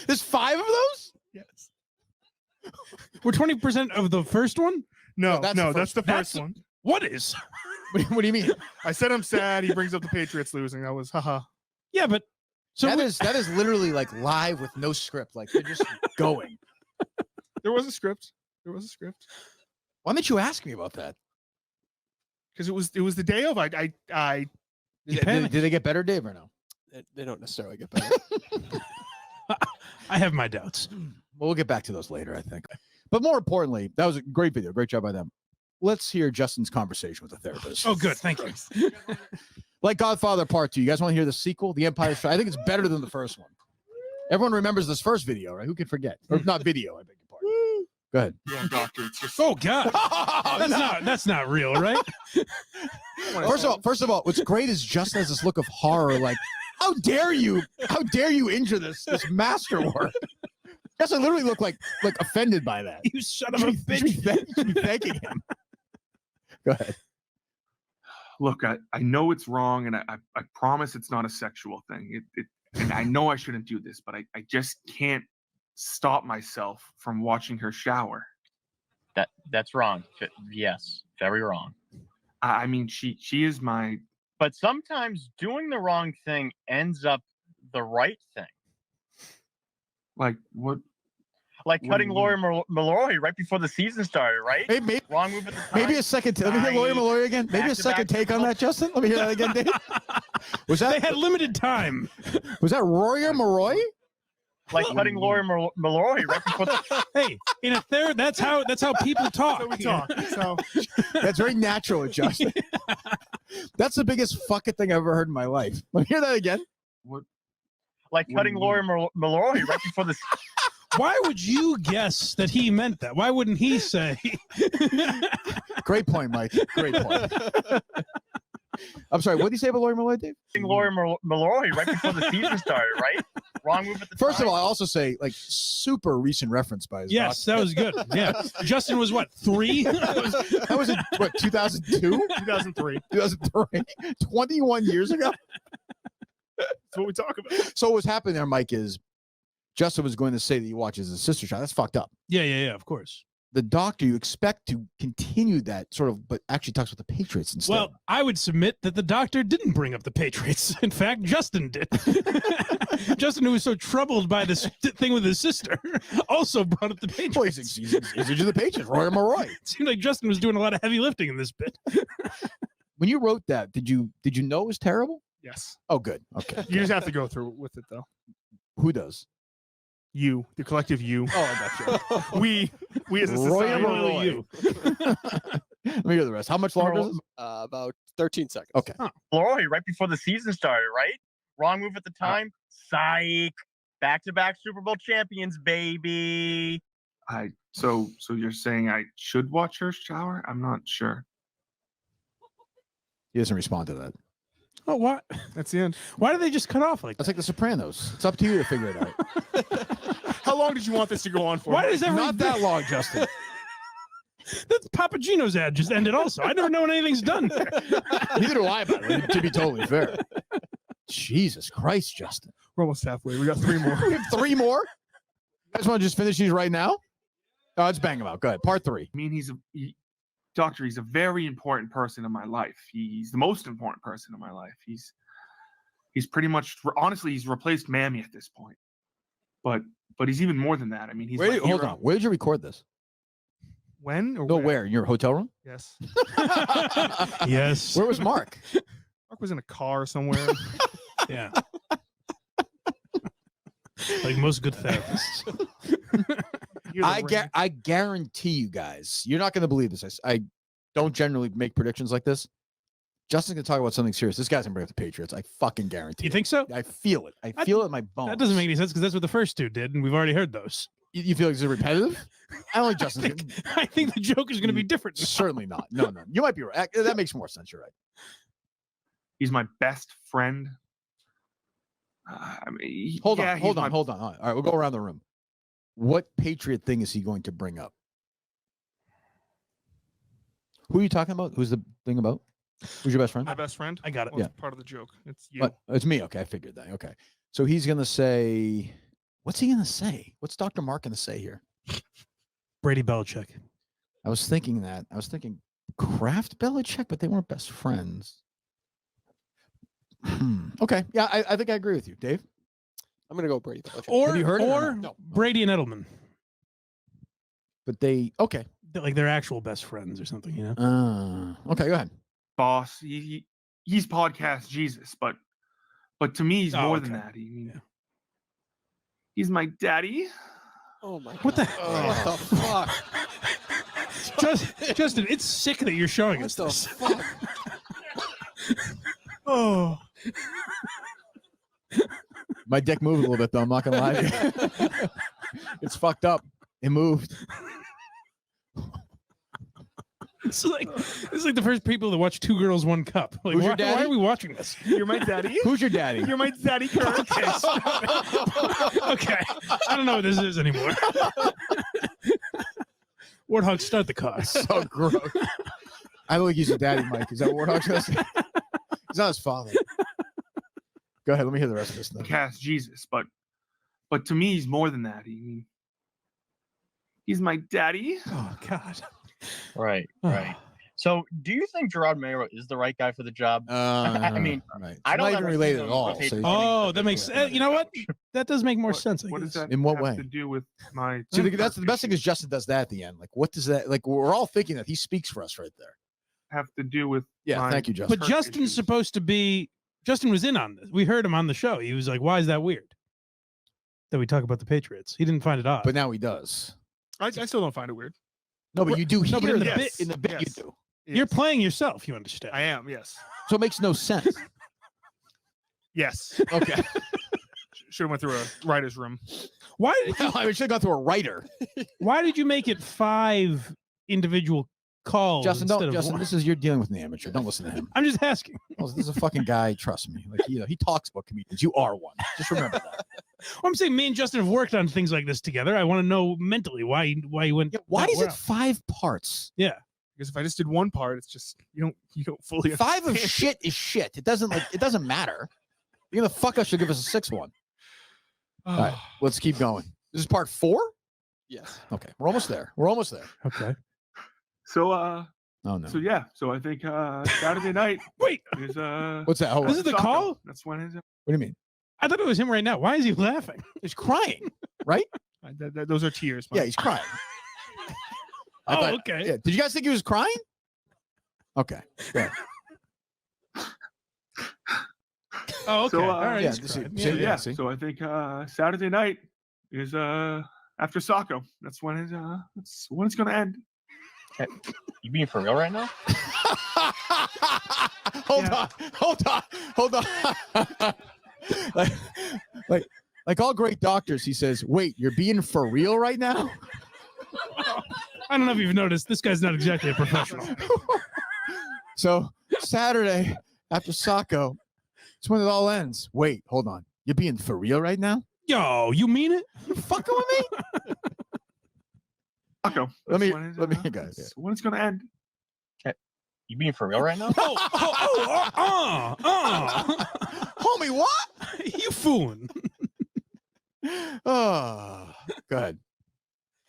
There's 5 of those? Yes. We're 20% of the first one? No, that's the first one. What is? What do you mean? I said I'm sad. He brings up the Patriots losing. That was haha. Yeah, but so that is literally like live with no script. Like they're just going. There was a script. Why didn't you ask me about that? Because it was the day of. Did they get better, Dave, or no? They don't necessarily get better. I have my doubts. Well, we'll get back to those later, I think. But more importantly, that was a great video. Great job by them. Let's hear Justin's conversation with the therapist. Oh, good. Thank you. Like Godfather Part 2. You guys want to hear the sequel, The Empire Strikes? I think it's better than the first one. Everyone remembers this first video, right? Who can forget? Or not video, I beg your pardon. Go ahead. Yeah, doctor. It's just... Oh God, that's not real, right? First of all, what's great is Justin has this look of horror, like, how dare you injure this masterwork? Justin literally looked like offended by that. You son of a bitch. You should be thanking him. Go ahead. Look, I know it's wrong, and I promise it's not a sexual thing. And I know I shouldn't do this, but I just can't stop myself from watching her shower. That's wrong. Yes, very wrong. I mean, she is my. But sometimes doing the wrong thing ends up the right thing. Like what? Like cutting Lori Malloy right before the season started, right? Maybe wrong move at the time. Maybe a second. Let me hear Lori Malloy again. Maybe a second take on that, Justin. Let me hear that again, Dave. Was that? They had limited time. Was that Rory or Malloy? Like cutting Lori Malloy right before the. Hey, in a third, that's how people talk. That's how we talk. So that's very natural, Justin. That's the biggest fucking thing I've ever heard in my life. Let me hear that again. What? Like cutting Lori Malloy right before the. Why would you guess that he meant that? Why wouldn't he say? Great point, Mike. Great point. I'm sorry. What did you say about Lori Malloy, Dave? Lori Malloy right before the season started, right? Wrong move at the First time. of all, I also say like super recent reference by his Yes, doctor. that was good. Yeah, Justin was what 3? That was in what 2002, 2003, 2003, 21 years ago. That's what we talk about. So what's happening there, Mike, is Justin was going to say that he watches his sister shot. That's fucked up. Yeah, of course. The doctor, you expect to continue that sort of, but actually talks about the Patriots instead. Well, I would submit that the doctor didn't bring up the Patriots. In fact, Justin did. Justin, who was so troubled by this thing with his sister, also brought up the Patriots. Well, he's into the Patriots, Roy Malloy. It seemed like Justin was doing a lot of heavy lifting in this bit. When you wrote that, did you know it was terrible? Yes. Oh, good. Okay. You just have to go through with it, though. Who does? You, the collective you. Oh, I got you. we as a Roy society. Malloy. You. Let me hear the rest. How much longer is this? About 13 seconds. Okay. Leroy, right before the season started, right? Wrong move at the time. Psych. Back-to-back Super Bowl champions, baby. So you're saying I should watch her shower? I'm not sure. He doesn't respond to that. Oh, what? That's the end. Why do they just cut off like That's like The Sopranos. It's up to you to figure it out. How long did you want this to go on for? Why does everything Not that long, Justin. That's Papagino's ad just ended also. I never know when anything's done there. Neither do I, by the way, to be totally fair. Jesus Christ, Justin. We're almost halfway. We got 3 more. We have 3 more? You guys want to just finish these right now? Oh, let's bang them out. Go ahead. Part 3. I mean, Doctor, he's a very important person in my life. He's the most important person in my life. He's pretty much, honestly, he's replaced Mammy at this point. But he's even more than that. I mean, he's Wait, my hold hero. on. Where did you record this? When? Or No, where? In your hotel room? Yes. Yes. Where was Mark? Mark was in a car somewhere. Yeah. Like most good therapists. I guarantee you guys, you're not going to believe this. I don't generally make predictions like this. Justin's going to talk about something serious. This guy's going to bring up the Patriots. I fucking guarantee You think so? I feel it. I feel it in my bones. That doesn't make any sense because that's what the first two did, and we've already heard those. You feel like it's repetitive? I don't think Justin. I think the joke is going to be different. Certainly not. No. You might be right. That makes more sense. You're right. He's my best friend. I mean, Hold yeah, on. All right, we'll go around the room. What Patriot thing is he going to bring up? Who are you talking about? Who's the thing about? Who's your best friend? My best friend. I got it. Well, it's part of the joke. It's you. But it's me. Okay, I figured that. Okay. So he's going to say, what's he going to say? What's Dr. Mark going to say here? Brady Belichick. I was thinking that. I was thinking Kraft Belichick, but they weren't best friends. Okay. Yeah, I think I agree with you, Dave. I'm going to go Brady Belichick. Or, Have you heard it or or no? Brady and Edelman. But they, okay. Like they're actual best friends or something, you know? Okay, go ahead. Boss. He's podcast Jesus, but to me, he's more than okay. that. He's my daddy. Oh my God. What the What the fuck? Justin, it's sick that you're showing us What the this. fuck? Oh. My dick moved a little bit, though. I'm not going to lie to you. It's fucked up. It moved. It's like the first people to watch Two Girls, One Cup. Like, Who's your why daddy? are we watching this? You're my daddy. Who's your daddy? You're my daddy, Kurt. Okay. Okay. I don't know what this is anymore. Warthog, start the car. So gross. I don't think he's a daddy, Mike. Is that what Warthog's going to say? He's not his father. Go ahead. Let me hear the rest of this. Cast Jesus, but to me, he's more than that. He's my daddy. Oh God. Right. So, do you think Gerard Mayo is the right guy for the job? I mean, right. I don't not ever even see related him at all. rotate So the Oh, that makes sense. You know what? That does make more sense. What does that In what have way? to do with my? See, that's the best thing is Justin does that at the end. Like, what does that? Like, we're all thinking that he speaks for us right there. Have to do with? Yeah, my thank you, Justin. But Justin's supposed to be. Justin was in on this. We heard him on the show. He was like, "Why is that weird?" That we talk about the Patriots. He didn't find it odd. But now he does. I still don't find it weird. No, but you do No, but hear in the that. bit- In the bit, yes. you do. You're playing yourself. You understand? I am. Yes. So it makes no sense. Yes. Okay. Should have went through a writer's room. Why did you, I should have gone through a writer. Why did you make it 5 individual calls? Justin, instead don't. of Justin, one? this is you're dealing with an amateur. Don't listen to him. I'm just asking. This is a fucking guy. Trust me. Like he talks about comedians. You are one. Just remember that. Well, I'm saying me and Justin have worked on things like this together. I want to know mentally why you went. Why that is it route. 5 parts? Yeah. Because if I just did one part, it's just you don't fully. 5 of understand. shit is shit. It doesn't matter. You're gonna fuck us. You'll give us a 6th one. All right, let's keep going. This is part 4. Yes. Okay, we're almost there. We're almost there. Okay. So Oh no. So yeah. So I think Saturday night. Wait. Is What's that? Hold This on. is the soccer. call? That's when is it? What do you mean? I thought it was him right now. Why is he laughing? He's crying, right? Those are tears. Yeah, Mike. he's crying. Okay. Yeah. Did you guys think he was crying? Okay. Yeah. Oh, okay. So, All right. yeah, he's this crying. is- Yeah, see, yeah. see? So I think Saturday night is after soccer. That's when it's going to end. You being for real right now? Hold on. like all great doctors, he says, "Wait, you're being for real right now?" I don't know if you've noticed, this guy's not exactly a professional. So Saturday after Saco, it's when it all ends. Wait, hold on. You're being for real right now? Yo, you mean it? You fucking with me? Saco. Let me guys. Yeah. When it's gonna end? You being for real right now? Homie, what? You fooling? Oh, go ahead.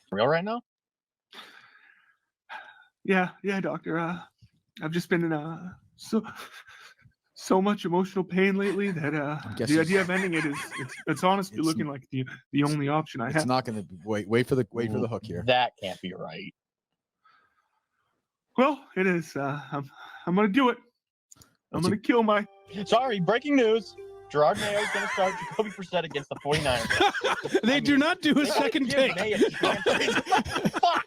For real right now? Yeah, doctor. I've just been in so much emotional pain lately that the idea of ending it it's honestly looking like the only option I have. It's not going to be. Wait for the hook here. That can't be right. Well, it is. I'm gonna do it. I'm gonna kill my. Sorry, breaking news. Gerard Mayo is going to start Jacoby Brissett against the 49ers. They do not do a second take. Fuck.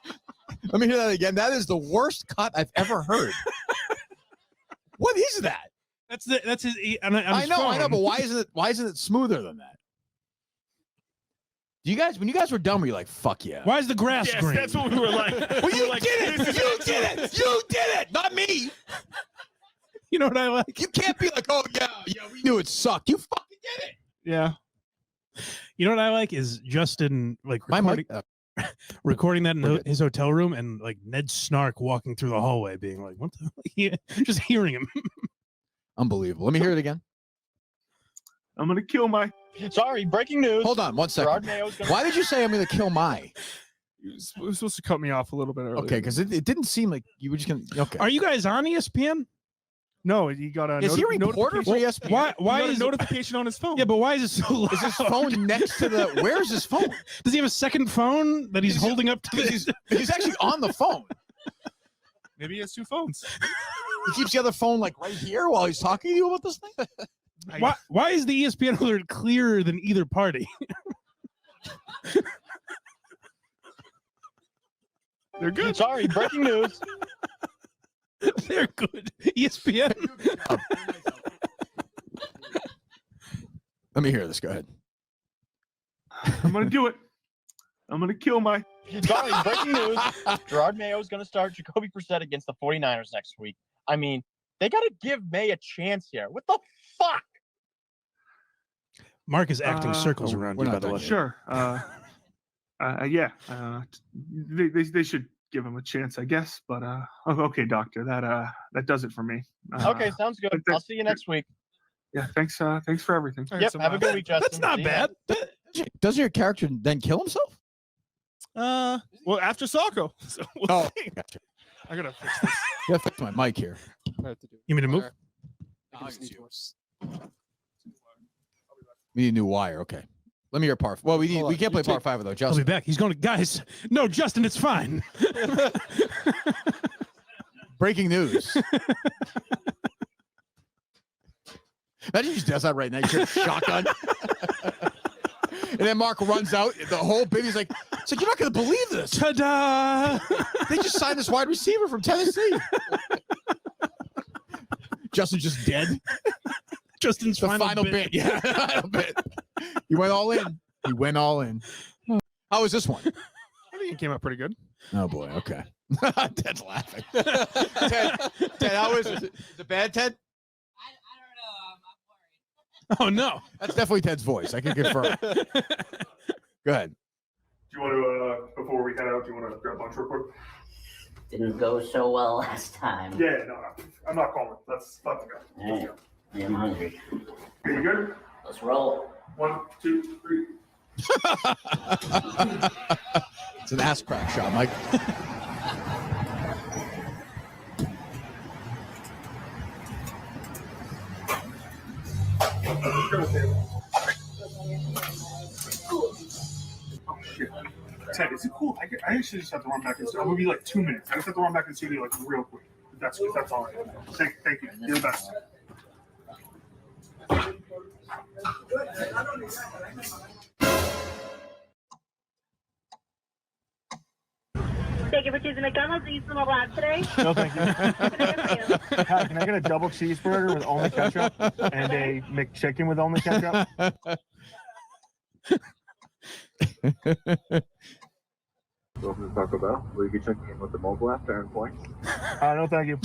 Let me hear that again. That is the worst cut I've ever heard. What is that? That's his. I know, but why isn't it smoother than that? When you guys were dumb, were you like, fuck yeah? Why is the grass green? That's what we were like. Well, you did it! You did it! Not me! You know what I like? You can't be like, oh yeah, we knew it sucked. You fucking did it! Yeah. You know what I like is Justin recording that in his hotel room and like Ned Snark walking through the hallway being like, what the just hearing him. Unbelievable. Let me hear it again. I'm gonna kill my. Sorry, breaking news. Hold on 1 second. Why did you say I'm gonna kill my? You were supposed to cut me off a little bit earlier. Okay, because it didn't seem like you were just gonna. Okay. Are you guys on ESPN? No, he got a. Is he a reporter for ESPN? Why is is notification on his phone? Yeah, but why is it so loud? Is his phone next to the? Where's his phone? Does he have a second phone that he's holding up to? He's actually on the phone. Maybe he has two phones. He keeps the other phone like right here while he's talking to you about this thing. Why is the ESPN alert clearer than either party? They're good. Sorry, breaking news. They're good. ESPN. Let me hear this. Go ahead. I'm gonna do it. I'm gonna kill my. Sorry, breaking news. Gerard Mayo is going to start Jacoby Brissett against the 49ers next week. I mean, they got to give May a chance here. What the fuck? Mark is acting circles around you, by the way. Sure. Yeah. They should give him a chance, I guess. But okay, doctor. That does it for me. Okay, sounds good. I'll see you next week. Yeah. Thanks for everything. Yep. Have a good week, Justin. That's not bad. Doesn't your character then kill himself? Well, after Saco. So gotcha. I gotta fix this. You gotta fix my mic here. You mean to move? We need a new wire. Okay. Let me hear par. Well, we can't play par 5 though. I'll Justin. be back. He's going to guys. No, Justin, it's fine. Breaking news. Imagine he just does that right now. He's shotgun. And then Mark runs out. The whole bit, he's like, you're not going to believe this. Ta-da! They just signed this wide receiver from Tennessee. Justin's just dead. Justin's the final bit. Yeah, final bit. He went all in. How was this one? I think it came out pretty good. Oh, boy. Okay. Ted's laughing. Ted, how is it? Is it bad, Ted? Oh, no. That's definitely Ted's voice. I can confirm. Go ahead. Do you want to, before we head out, do you want to grab lunch real quick? Didn't go so well last time. Yeah, no, I'm not calling. Let's go. All right. I'm hungry. Are you good? Let's roll. 1, 2, 3. It's an ass crack shot, Mike. Ted, is it cool? I actually just have to run back in. I'm gonna be like 2 minutes. I just have to run back in the studio like real quick. That's all I have. Thank you. You're the best. Thank you for choosing McDonald's. Are you still alive today? No, thank you. Hi, can I get a double cheeseburger with only ketchup and a McChicken with only ketchup? Welcome to Taco Bell. Will you be checking in with the mobile app to earn points? No, thank you.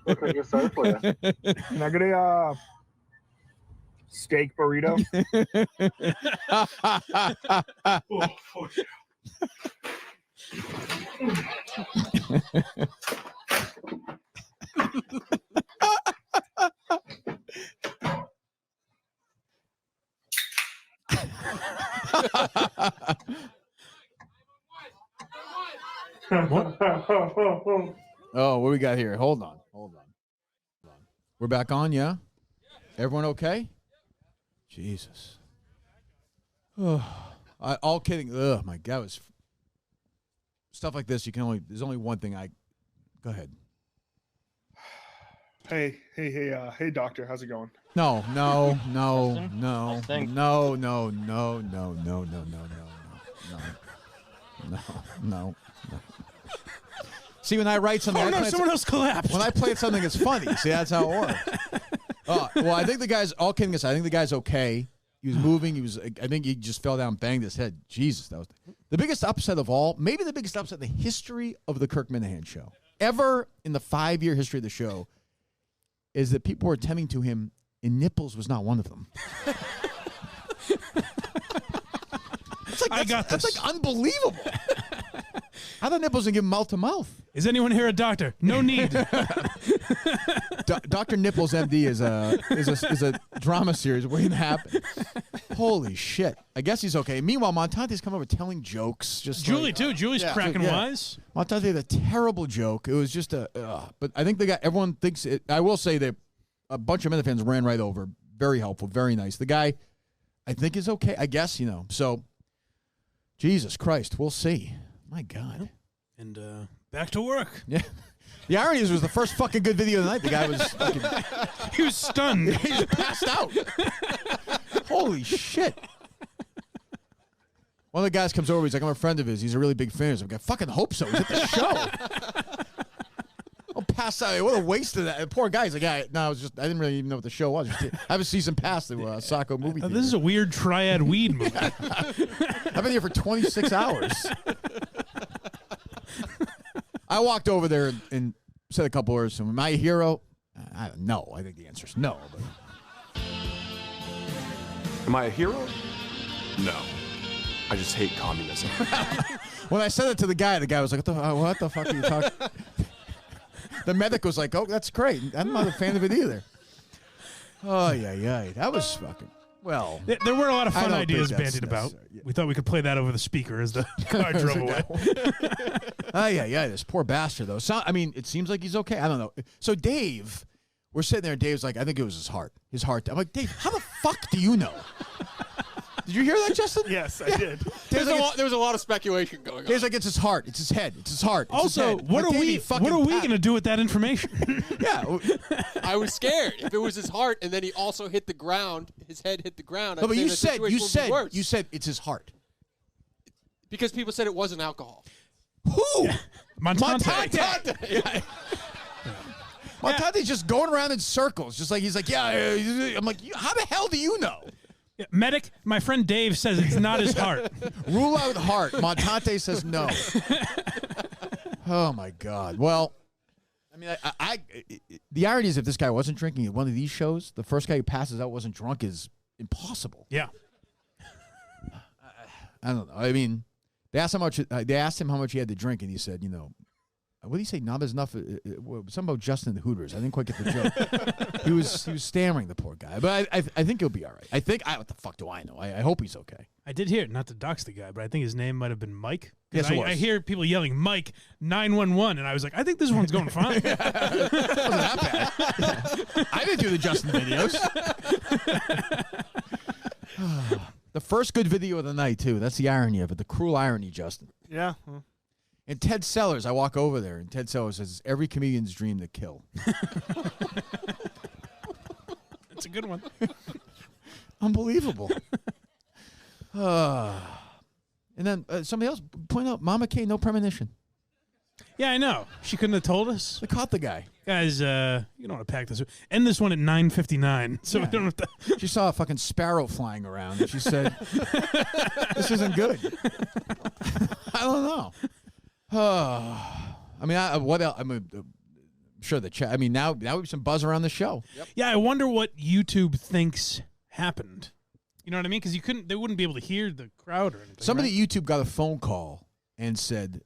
What can I get started for you? Can I get a steak burrito? Oh, what we got here? Hold on. We're back on, yeah? Everyone okay? Jesus. All kidding. Oh, my God. Was stuff like this, there's only one thing go ahead. Hey, doctor, how's it going? No. See, when I write something, someone else collapsed. When I play something, it's funny. See, that's how it works. Well, I think the guy's all kidding aside. I think the guy's okay. He was moving. I think he just fell down, and banged his head. Jesus, that was the biggest upset of all. Maybe the biggest upset in the history of the Kirk Minahan show, ever in the 5-year history of the show, is that people were attending to him, and nipples was not one of them. That's like unbelievable. How the nipples and give mouth to mouth? Is anyone here a doctor? No need. Dr. Nipples MD is a drama series waiting to happen. Holy shit! I guess he's okay. Meanwhile, Montante's come over telling jokes. Just Julie too. Julie's cracking wise. Montante had a terrible joke. It was just but I think the guy. Everyone thinks it. I will say that a bunch of Mets fans ran right over. Very helpful. Very nice. The guy, I think, is okay. I guess So, Jesus Christ, we'll see. My God. And back to work. Yeah. The irony is it was the first fucking good video of the night. The guy was fucking... He was stunned. He just passed out. Holy shit. One of the guys comes over. He's like, I'm a friend of his. He's a really big fan. I'm like, I fucking hope so. He's at the show. I'll pass out. What a waste of that. The poor guy. He's like, I didn't really even know what the show was. I have a season pass to Saco movie theater. This is a weird triad weed movie. I've been here for 26 hours. I walked over there and said a couple words to him. Am I a hero? I don't know. I think the answer is no. But... Am I a hero? No. I just hate communism. When I said it to the guy was like, what the fuck are you talking? The medic was like, oh, that's great. I'm not a fan of it either. Oh, yeah. That was fucking... Well, there were a lot of fun ideas bandied about. Yeah. We thought we could play that over the speaker as the car drove away. Yeah. This poor bastard, though. So, I mean, it seems like he's okay. I don't know. So, Dave, we're sitting there, and Dave's like, I think it was his heart. His heart. I'm like, Dave, how the fuck do you know? Did you hear that, Justin? Yes, I did. There was a lot of speculation going on. Dave's like, it's his heart. It's his head. It's his heart. It's also, his head. what are we going to do with that information? Yeah. I was scared. If it was his heart and then he also hit the ground, his head hit the ground. No, but you said it's his heart. Because people said it wasn't alcohol. Who? Montante. Yeah. Montante's just going around in circles, just like he's like, yeah. I'm like, how the hell do you know? Yeah, medic, my friend Dave says it's not his heart. Rule out heart. Montante says no. Oh my God. Well, I mean, the irony is if this guy wasn't drinking at one of these shows, the first guy who passes out wasn't drunk is impossible. Yeah. I don't know. I mean, they asked him how much he had to drink, and he said, what did he say? Not enough. Something about Justin the Hooters. I didn't quite get the joke. He was stammering, the poor guy. But I think he'll be all right. What the fuck do I know? I hope he's okay. I did hear, not to dox the guy, but I think his name might have been Mike. Yes, it was. I hear people yelling, Mike, 911, and I was like, I think this one's going fine. It wasn't that bad. I didn't do the Justin videos. The first good video of the night, too. That's the irony of it. The cruel irony, Justin. Yeah. And Ted Sellers, I walk over there, and Ted Sellers says, it's every comedian's dream to kill. That's a good one. Unbelievable. And then somebody else pointed out, Mama K, no premonition. Yeah, I know. She couldn't have told us. They caught the guy. Guys, you don't want to pack this. End this one at 9:59. So we don't have to. She saw a fucking sparrow flying around, and she said, "This isn't good." I don't know. I mean, what else? I'm sure the chat. I mean, now we have some buzz around the show. Yep. Yeah, I wonder what YouTube thinks happened. You know what I mean? Because they wouldn't be able to hear the crowd or anything. Somebody right? at YouTube got a phone call and said,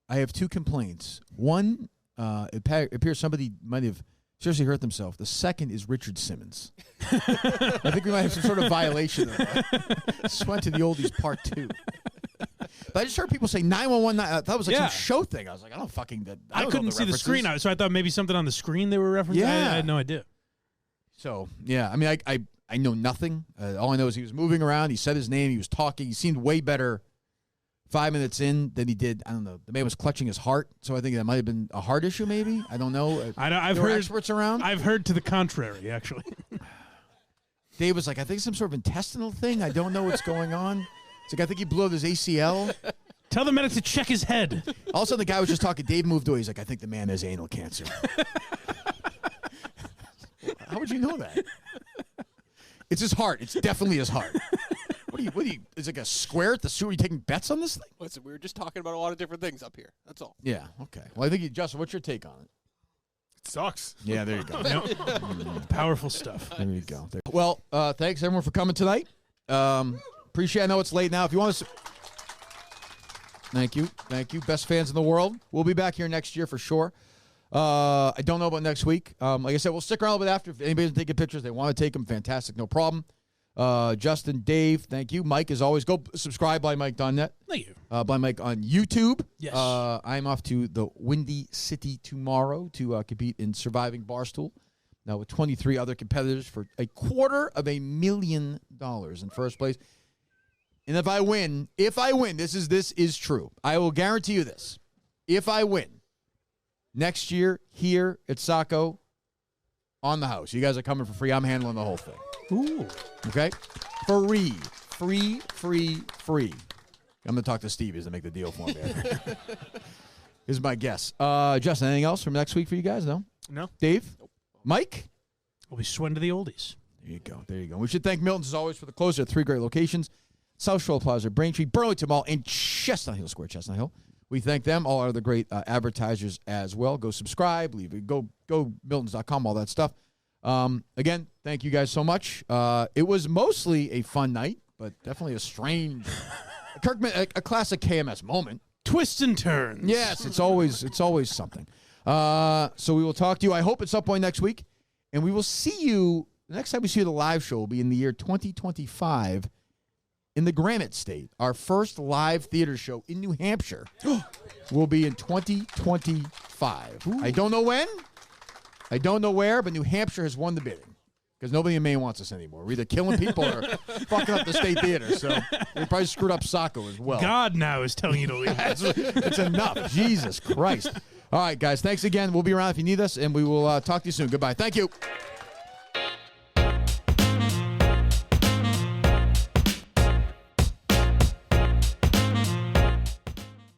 I have 2 complaints. One, it appears somebody might have seriously hurt themselves. The second is Richard Simmons. I think we might have some sort of violation of that. This went to the oldies part 2. But I just heard people say 911. I thought it was like some show thing. I was like, I don't fucking. I couldn't see the screen, so I thought maybe something on the screen they were referencing. Yeah. I had no idea. So, yeah, I mean, I know nothing. All I know is he was moving around. He said his name. He was talking. He seemed way better 5 minutes in than he did. I don't know. The man was clutching his heart, so I think that might have been a heart issue. Maybe I don't know. I've there were heard experts around. I've heard to the contrary, actually. Dave was like, I think some sort of intestinal thing. I don't know what's going on. It's like I think he blew out his ACL. Tell the medic to check his head. All of a sudden, the guy was just talking. Dave moved away. He's like, I think the man has anal cancer. How would you know that? It's his heart. It's definitely his heart. What do you? Is it like a square at the sewer? Are you taking bets on this thing? Listen, we were just talking about a lot of different things up here. That's all. Yeah. Okay. Well, I think Justin, what's your take on it? It sucks. Yeah. There you go. Powerful stuff. There you go. Well, thanks everyone for coming tonight. Appreciate. I know it's late now. If you want to. Thank you. Best fans in the world. We'll be back here next year for sure. I don't know about next week. Like I said, we'll stick around a little bit after. If anybody's taking pictures, they want to take them, fantastic, no problem. Justin, Dave, thank you. Mike, as always, go subscribe blindmike.net. Thank you. Blind Mike on YouTube. Yes. I'm off to the Windy City tomorrow to compete in Surviving Barstool. Now with 23 other competitors for $250,000 in first place. And if I win, this is true. I will guarantee you this. If I win, next year here at Saco, on the house. You guys are coming for free. I'm handling the whole thing. Ooh. Okay? Free. I'm going to talk to Steve to make the deal for me. Here's my guess. Justin, anything else from next week for you guys? No? No. Dave? Nope. Mike? We'll be sweating to the oldies. There you go. We should thank Milton's, as always, for the closure at 3 great locations. South Shore Plaza, Braintree, Burlington Mall, and Chestnut Hill Square, Chestnut Hill. We thank them, all other great advertisers as well. Go subscribe, go Miltons.com, all that stuff. Again, thank you guys so much. It was mostly a fun night, but definitely a strange, a classic KMS moment. Twists and turns. Yes, it's always something. So we will talk to you. I hope at some point next week, and we will see you. The next time we see you, the live show will be in the year 2025. In the Granite State, our first live theater show in New Hampshire will be in 2025. Ooh. I don't know when, I don't know where, but New Hampshire has won the bidding because nobody in Maine wants us anymore. We're either killing people or fucking up the state theater. So we probably screwed up Saco as well. God now is telling you to leave. It's enough. Jesus Christ. All right, guys. Thanks again. We'll be around if you need us, and we will talk to you soon. Goodbye. Thank you.